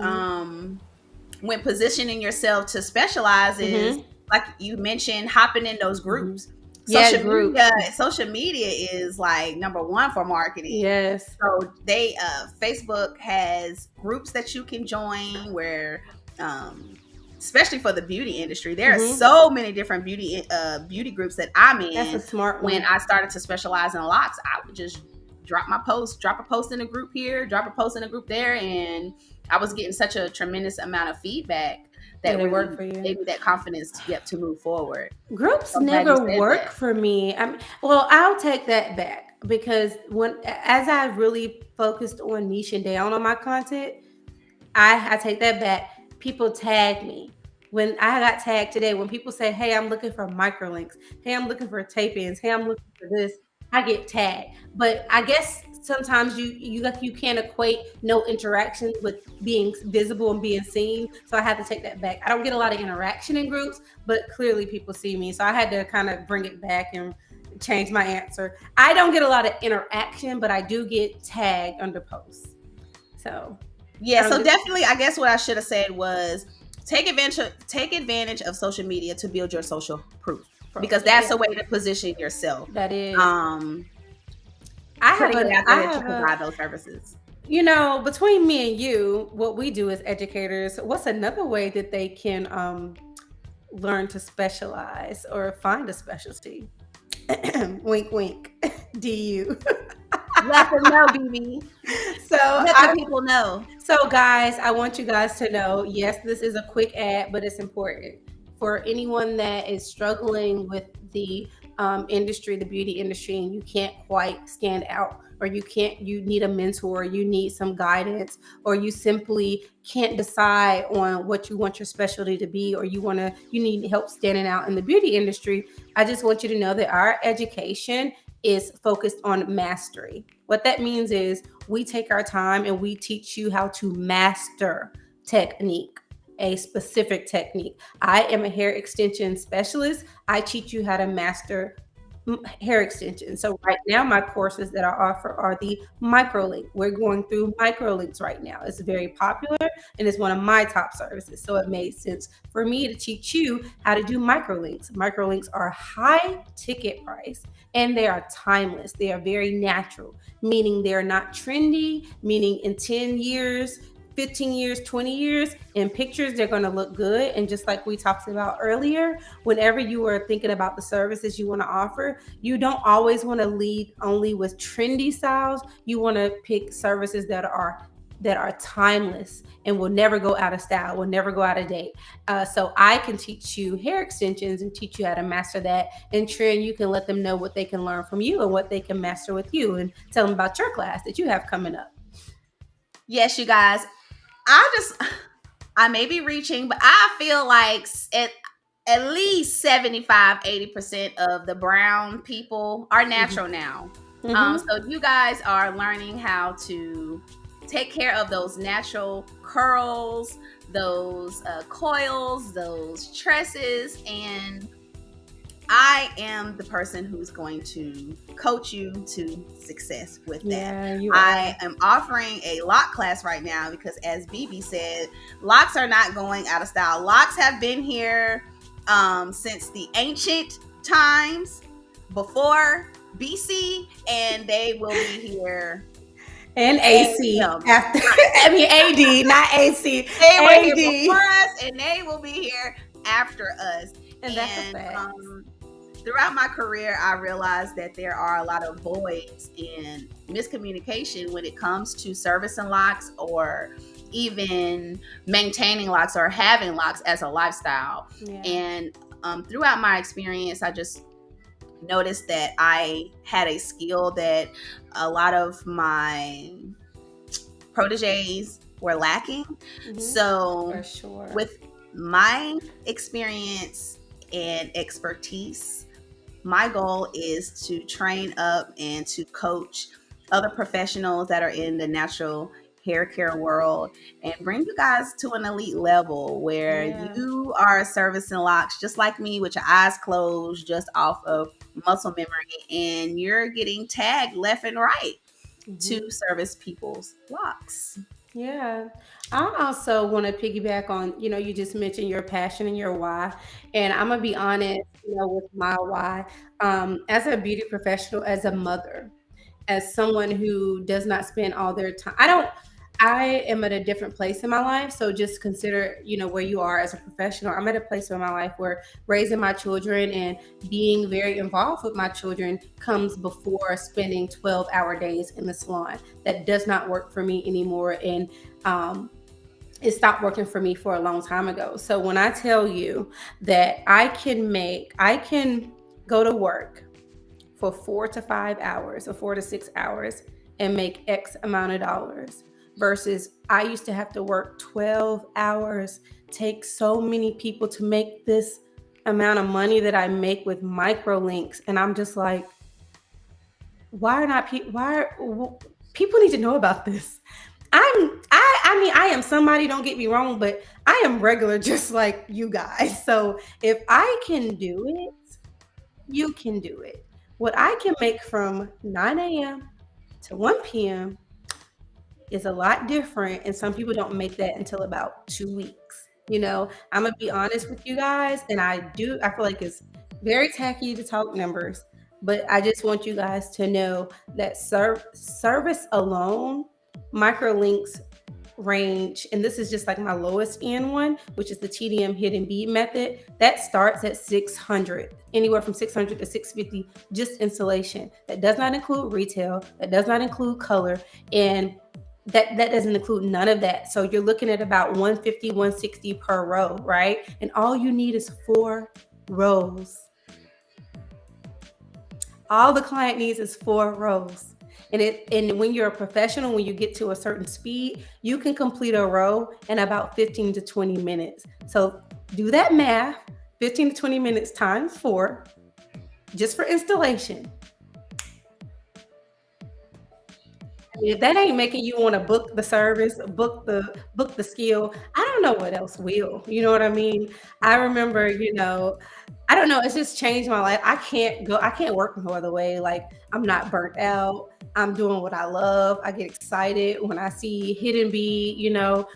[SPEAKER 1] when positioning yourself to specialize is, like you mentioned, hopping in those groups. Social media is like number one for marketing.
[SPEAKER 2] Yes.
[SPEAKER 1] So Facebook has groups that you can join where, especially for the beauty industry, there are so many different beauty groups that I'm in.
[SPEAKER 2] That's a smart one.
[SPEAKER 1] When I started to specialize in locks, I would just drop a post in a group here, drop a post in a group there, and I was getting such a tremendous amount of feedback that
[SPEAKER 2] really worked for you.
[SPEAKER 1] Gave me that confidence to move forward.
[SPEAKER 2] Groups never work for me. Well, I'll take that back, because as I really focused on niching down on my content, I take that back. People tag me. When I got tagged today, when people say, hey, I'm looking for microlinks, hey, I'm looking for tape-ins, hey, I'm looking for this, I get tagged. But I guess sometimes you can't equate no interaction with being visible and being seen. So I had to take that back. I don't get a lot of interaction in groups, but clearly people see me. So I had to kind of bring it back and change my answer. I don't get a lot of interaction, but I do get tagged under posts. So
[SPEAKER 1] Yeah, so definitely, I guess what I should have said was take advantage of social media to build your social proof, because that's a way to position yourself.
[SPEAKER 2] That is.
[SPEAKER 1] Putting it out there that you provide those services.
[SPEAKER 2] You know, between me and you, what we do as educators, what's another way that they can learn to specialize or find a specialty? Wink, wink. DU.
[SPEAKER 1] Let them know, BB.
[SPEAKER 2] So
[SPEAKER 1] let the people know.
[SPEAKER 2] So, guys, I want you guys to know, yes, this is a quick ad, but it's important for anyone that is struggling with the industry, the beauty industry, and you can't quite stand out, or you need a mentor, you need some guidance, or you simply can't decide on what you want your specialty to be, or you need help standing out in the beauty industry. I just want you to know that our education is focused on mastery. What that means is we take our time and we teach you how to master technique, a specific technique. I am a hair extension specialist. I teach you how to master hair extension. So right now, my courses that I offer are the microlink. We're going through microlinks right now. It's very popular and it's one of my top services. So it made sense for me to teach you how to do microlinks. Microlinks are high ticket price and they are timeless. They are very natural, meaning they're not trendy, meaning in 10 years, 15 years, 20 years, in pictures, they're going to look good. And just like we talked about earlier, whenever you are thinking about the services you want to offer, you don't always want to lead only with trendy styles. You want to pick services that are timeless and will never go out of style, will never go out of date. So I can teach you hair extensions and teach you how to master that. And Trin, you can let them know what they can learn from you and what they can master with you, and tell them about your class that you have coming up.
[SPEAKER 1] Yes, you guys. I may be reaching, but I feel like at least 75-80% of the brown people are natural now. So you guys are learning how to take care of those natural curls, those coils, those tresses, and I am the person who's going to coach you to success with that. I am offering a lock class right now because, as BB said, locks are not going out of style. Locks have been here since the ancient times, before BC, and they will be here.
[SPEAKER 2] And AC after. I mean AD, not AC.
[SPEAKER 1] They were here before us, and they will be here after us.
[SPEAKER 2] And that's a fact.
[SPEAKER 1] Throughout my career, I realized that there are a lot of voids and miscommunication when it comes to servicing locks, or even maintaining locks, or having locks as a lifestyle. Yeah. And throughout my experience, I just noticed that I had a skill that a lot of my proteges were lacking. So
[SPEAKER 2] for sure,
[SPEAKER 1] with my experience and expertise, my goal is to train up and to coach other professionals that are in the natural hair care world and bring you guys to an elite level where you are servicing locks just like me, with your eyes closed, just off of muscle memory, and you're getting tagged left and right to service people's locks.
[SPEAKER 2] Yeah. I also want to piggyback on, you just mentioned your passion and your why. And I'm going to be honest, with my why, as a beauty professional, as a mother, as someone who does not spend all their time, I am at a different place in my life. So just consider, where you are as a professional. I'm at a place in my life where raising my children and being very involved with my children comes before spending 12-hour days in the salon. That does not work for me anymore. And it stopped working for me for a long time ago. So when I tell you that I can go to work for 4 to 5 hours or 4 to 6 hours and make X amount of dollars, versus I used to have to work 12 hours, take so many people to make this amount of money that I make with microlinks. And I'm just like, people need to know about this. I am somebody, don't get me wrong, but I am regular just like you guys. So if I can do it, you can do it. What I can make from 9 a.m. to 1 p.m., is a lot different, and some people don't make that until about 2 weeks. You know, I'm gonna be honest with you guys, and I feel like it's very tacky to talk numbers, but I just want you guys to know that service alone, microlinks range, and this is just like my lowest end one, which is the TDM hidden bead method, that starts at 600, anywhere from 600 to 650, just installation. That does not include retail, that does not include color, and that doesn't include none of that. So you're looking at about 150, 160 per row, right? And all you need is 4 rows. All the client needs is 4 rows. And when you're a professional, when you get to a certain speed, you can complete a row in about 15 to 20 minutes. So do that math, 15 to 20 minutes times 4, just for installation. If that ain't making you want to book the service, book the skill, I don't know what else will. You know what I mean? I remember, I don't know, it's just changed my life. I can't work no other way. Like, I'm not burnt out. I'm doing what I love. I get excited when I see hidden bead,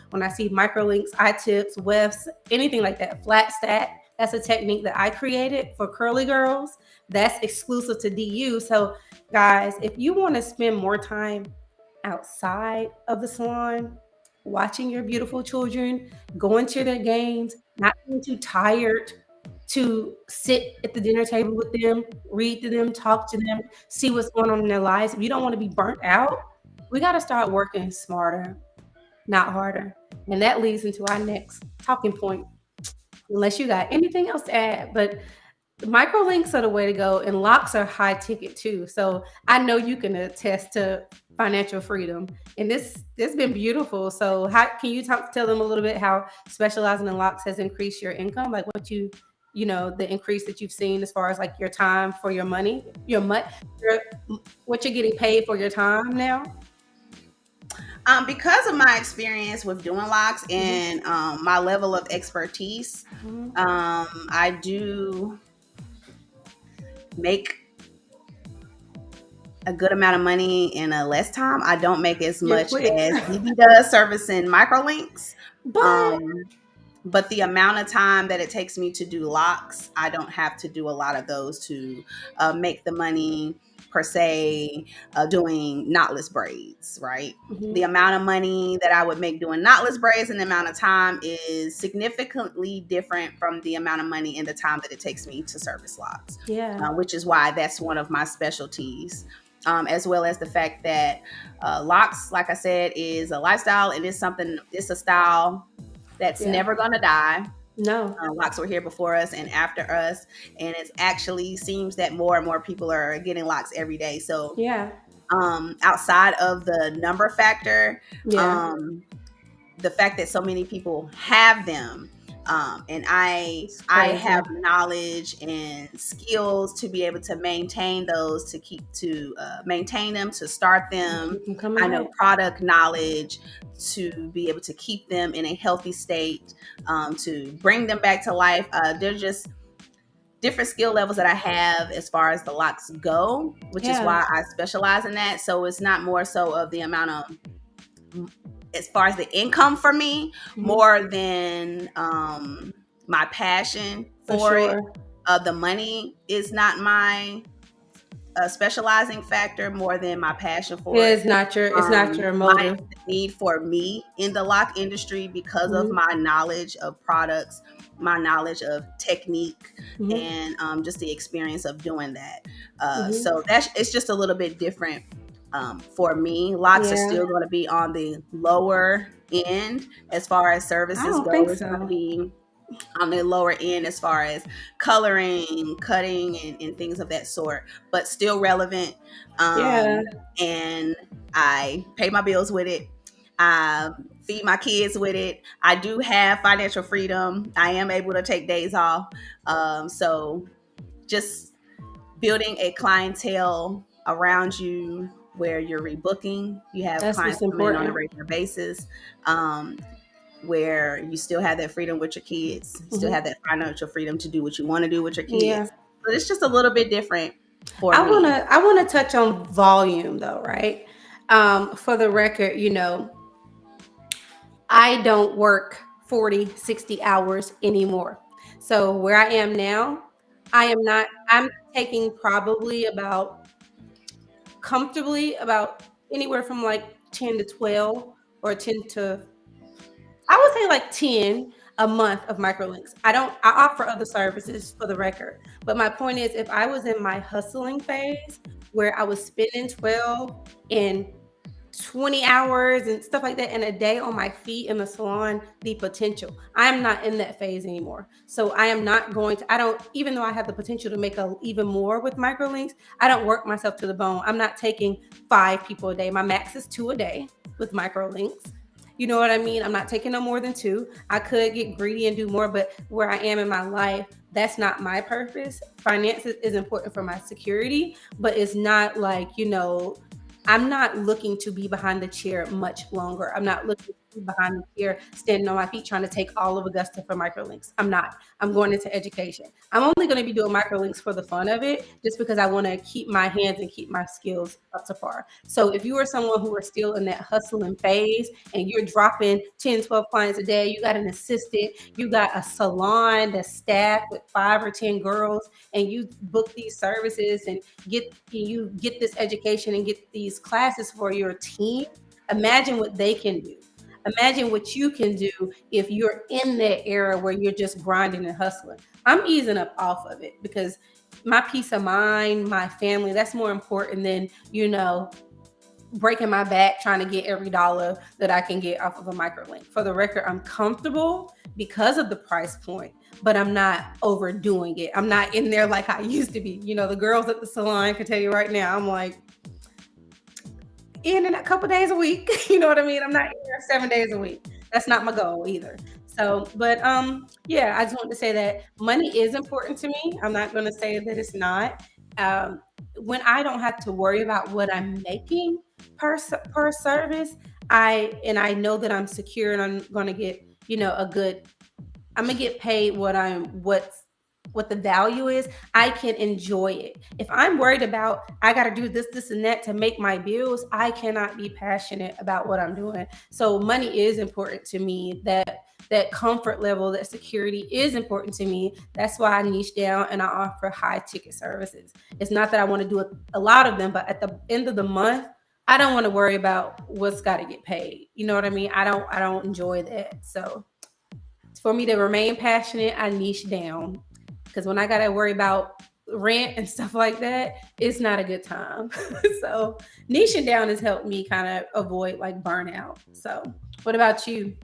[SPEAKER 2] when I see microlinks, I-tips, wefts, anything like that. Flat stack. That's a technique that I created for curly girls. That's exclusive to DU. So guys, if you want to spend more time outside of the salon, watching your beautiful children, going to their games, not being too tired to sit at the dinner table with them, read to them, talk to them, see what's going on in their lives. If you don't want to be burnt out, we got to start working smarter, not harder. And that leads into our next talking point, unless you got anything else to add. But microlinks are the way to go, and locks are high ticket too. So I know you can attest to financial freedom, and this has been beautiful. So how can you tell them a little bit how specializing in locks has increased your income, like what the increase that you've seen as far as like your time for your money, what you're getting paid for your time now?
[SPEAKER 1] Because of my experience with doing locks and my level of expertise, I do make a good amount of money in a less time. I don't make as much as BB does servicing microlinks. But the amount of time that it takes me to do locks, I don't have to do a lot of those to make the money per se doing knotless braids, right? The amount of money that I would make doing knotless braids and the amount of time is significantly different from the amount of money and the time that it takes me to service locks. Which is why that's one of my specialties. As well as the fact that locks, like I said, is a lifestyle. It's a style that's never going to die.
[SPEAKER 2] No.
[SPEAKER 1] Locks were here before us and after us. And it actually seems that more and more people are getting locks every day. So outside of the number factor, the fact that so many people have them, and I have knowledge and skills to be able to maintain those, to maintain them, to start them. I know product knowledge to be able to keep them in a healthy state, to bring them back to life. They're just different skill levels that I have as far as the locks go, which is why I specialize in that. So it's not more so of the amount of, as far as the income for me, more than my passion for it. The money is not my specializing factor, more than my passion for it.
[SPEAKER 2] It's not your motive.
[SPEAKER 1] My need for me in the lock industry because of my knowledge of products, my knowledge of technique, and just the experience of doing that. So it's just a little bit different. For me, locks are still going to be on the lower end as far as services go. It's going to be on the lower end as far as coloring, cutting, and things of that sort, but still relevant. And I pay my bills with it. I feed my kids with it. I do have financial freedom. I am able to take days off. So just building a clientele around you where you're rebooking, you have clients coming in on a regular basis, where you still have that freedom with your kids, still have that financial freedom to do what you want to do with your kids. But it's just a little bit different for me.
[SPEAKER 2] I want to touch on volume though, right? For the record, I don't work 40, 60 hours anymore. So where I am now, I'm taking probably comfortably about anywhere from like 10 to 12 or 10 to, I would say like 10 a month of microlinks. I offer other services for the record. But my point is, if I was in my hustling phase where I was spending 12 and 20 hours and stuff like that in a day on my feet in the salon, the potential. I am not in that phase anymore. So I am not going to, I don't, even though I have the potential to make even more with microlinks, I don't work myself to the bone. I'm not taking 5 people a day. My max is 2 a day with microlinks. You know what I mean? I'm not taking no more than 2. I could get greedy and do more, but where I am in my life, that's not my purpose. Finances is important for my security, but it's not like, I'm not looking to be behind the chair much longer. I'm not looking to be behind the chair, standing on my feet, trying to take all of Augusta for microlinks. I'm not. I'm going into education. I'm only going to be doing microlinks for the fun of it, just because I want to keep my hands and keep my skills up to par. So if you are someone who are still in that hustling phase and you're dropping 10, 12 clients a day, you got an assistant, you got a salon that's staffed with 5 or 10 girls, and you book these services and you get this education and get these classes for your team, imagine what they can do. Imagine what you can do if you're in that era where you're just grinding and hustling. I'm easing up off of it because my peace of mind, my family, that's more important than, breaking my back trying to get every dollar that I can get off of a microlink. For the record, I'm comfortable because of the price point, but I'm not overdoing it. I'm not in there like I used to be. The girls at the salon can tell you right now, I'm like in a couple days a week. You know what I mean? I'm not in there 7 days a week. That's not my goal either. So, but yeah, I just want to say that money is important to me. I'm not going to say that it's not. When I don't have to worry about what I'm making per service, I know that I'm secure and I'm going to get, I'm going to get paid what the value is. I can enjoy it. If I'm worried about I got to do this and that to make my bills, I cannot be passionate about what I'm doing. So money is important to me. That comfort level, that security is important to me. That's why I niche down and I offer high ticket services. It's not that I want to do a lot of them, but at the end of the month, I don't want to worry about what's got to get paid. You know what I mean? I don't enjoy that. So for me to remain passionate, I niche down. Because when I got to worry about rent and stuff like that, it's not a good time. So niching down has helped me kind of avoid like burnout. So what about you?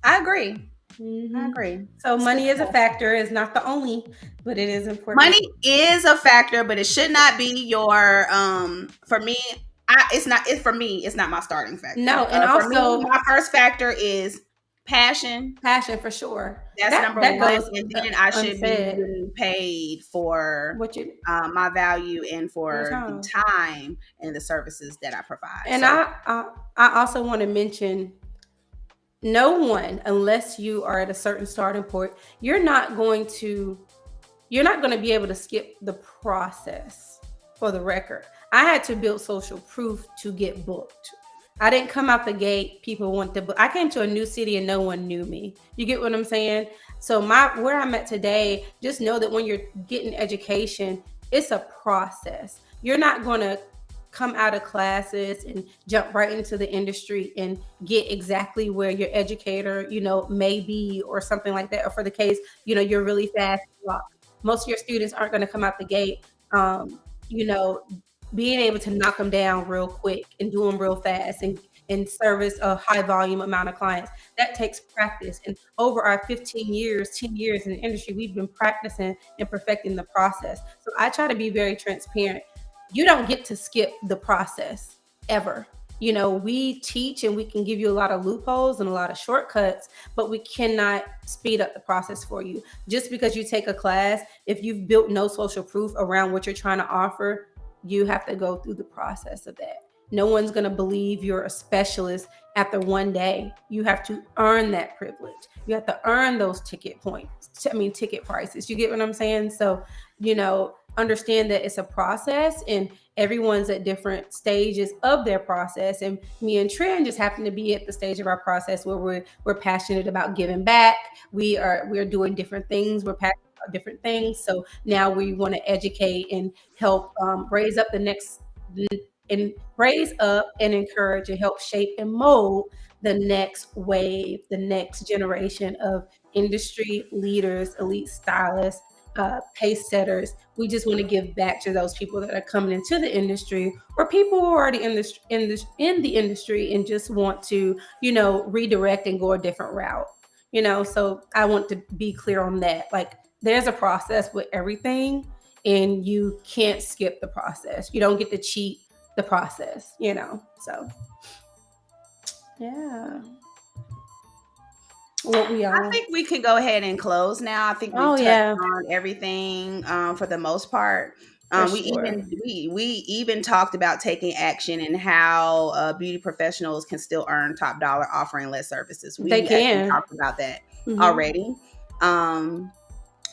[SPEAKER 1] I agree.
[SPEAKER 2] Mm-hmm.
[SPEAKER 1] I agree.
[SPEAKER 2] So money is a factor. It's not the only, but it is important.
[SPEAKER 1] Money is a factor, but it should not be your for me. It's not. It's for me. It's not my starting factor.
[SPEAKER 2] No, and also
[SPEAKER 1] me, my first factor is passion.
[SPEAKER 2] Passion for sure.
[SPEAKER 1] That's number one. And then I should be getting paid for my value and for the time and the services that I provide.
[SPEAKER 2] And I also want to mention, no one, unless you are at a certain starting point, you're not going to be able to skip the process. For the record, I had to build social proof to get booked. I didn't come out the gate. People want to book. I came to a new city and no one knew me. You get what I'm saying? So where I'm at today, just know that when you're getting education, it's a process. You're not going to come out of classes and jump right into the industry and get exactly where your educator, may be or something like that. Or for the case, you're really fast. Most of your students aren't going to come out the gate, being able to knock them down real quick and do them real fast and service a high volume amount of clients. That takes practice. And over our 10 years in the industry, we've been practicing and perfecting the process. So I try to be very transparent. You don't get to skip the process ever. We teach and we can give you a lot of loopholes and a lot of shortcuts, but we cannot speed up the process for you. Just because you take a class, if you've built no social proof around what you're trying to offer, you have to go through the process of that. No one's going to believe you're a specialist after one day. You have to earn that privilege. You have to earn those ticket prices. You get what I'm saying? So, understand that it's a process and everyone's at different stages of their process. And me and Trin just happen to be at the stage of our process where we're passionate about giving back. We're doing different things. We're passionate about different things. So now we want to educate and help raise up and encourage and help shape and mold the next wave, the next generation of industry leaders, elite stylists, pace setters. We just want to give back to those people that are coming into the industry, or people who are already in the industry and just want to, redirect and go a different route. So I want to be clear on that. Like, there's a process with everything, and you can't skip the process. You don't get to cheat the process. So yeah.
[SPEAKER 1] I think we can go ahead and close now. I think we touched on everything for the most part. We even talked about taking action and how beauty professionals can still earn top dollar offering less services. We actually talked about that already.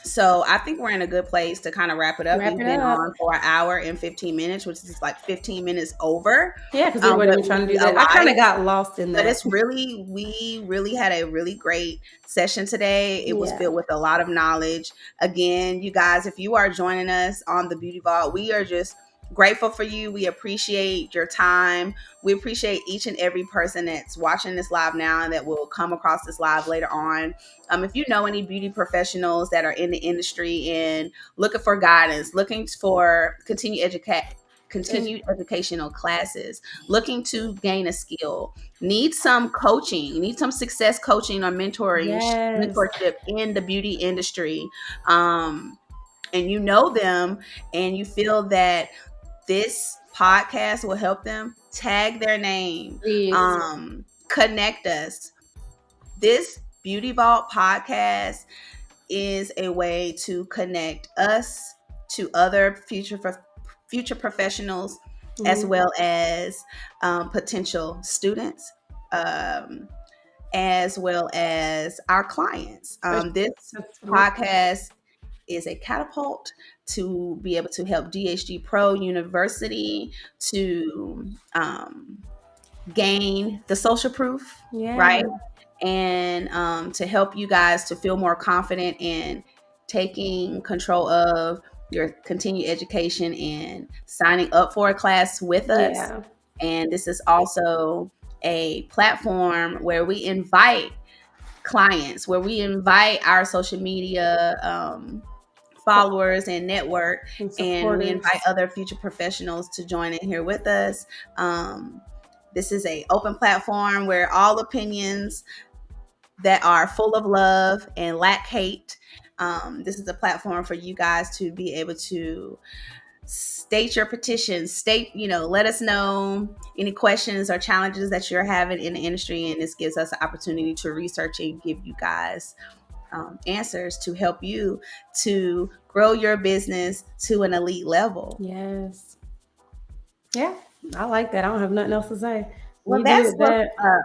[SPEAKER 1] So I think we're in a good place to kind of wrap it up. We've been on for an hour and 15 minutes, which is like 15 minutes over.
[SPEAKER 2] Yeah, because we weren't even trying to do that. I kind of got lost in that.
[SPEAKER 1] But we really had a really great session today. It was filled with a lot of knowledge. Again, you guys, if you are joining us on the Beauty Vault, we are just grateful for you. We appreciate your time. We appreciate each and every person that's watching this live now and that will come across this live later on. If you know any beauty professionals that are in the industry and looking for guidance, looking for continued educational classes, looking to gain a skill, need some coaching, need some success coaching or mentorship in the beauty industry, and you know them and you feel that this podcast will help them, tag their name, connect us. This Beauty Vault podcast is a way to connect us to other future professionals, as well as potential students, as well as our clients. This podcast is a catapult to be able to help DHG Pro University to gain the social proof, right? And to help you guys to feel more confident in taking control of your continued education and signing up for a class with us. And this is also a platform where we invite clients, where we invite our social media followers and network, and we invite other future professionals to join in here with us. This is an open platform where all opinions that are full of love and lack hate. This is a platform for you guys to be able to state your petitions, let us know any questions or challenges that you're having in the industry. And this gives us an opportunity to research and give you guys answers to help you to grow your business to an elite level.
[SPEAKER 2] Yes. Yeah, I like that. I don't have nothing else to say.
[SPEAKER 1] Well, that's what's up.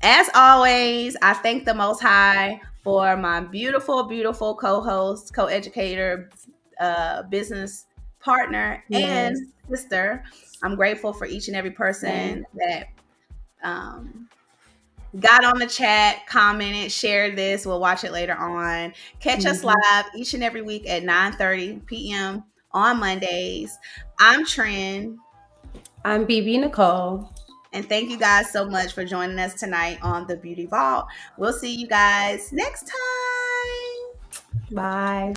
[SPEAKER 1] As always, I thank the Most High for my beautiful, beautiful co-host, co-educator, business partner, and sister. I'm grateful for each and every person that got on the chat, commented, shared this. We'll watch it later on. Catch us live each and every week at 9:30 p.m. on Mondays. I'm Trin.
[SPEAKER 2] I'm BB Nicole.
[SPEAKER 1] And thank you guys so much for joining us tonight on the Beauty Vault. We'll see you guys next time.
[SPEAKER 2] Bye.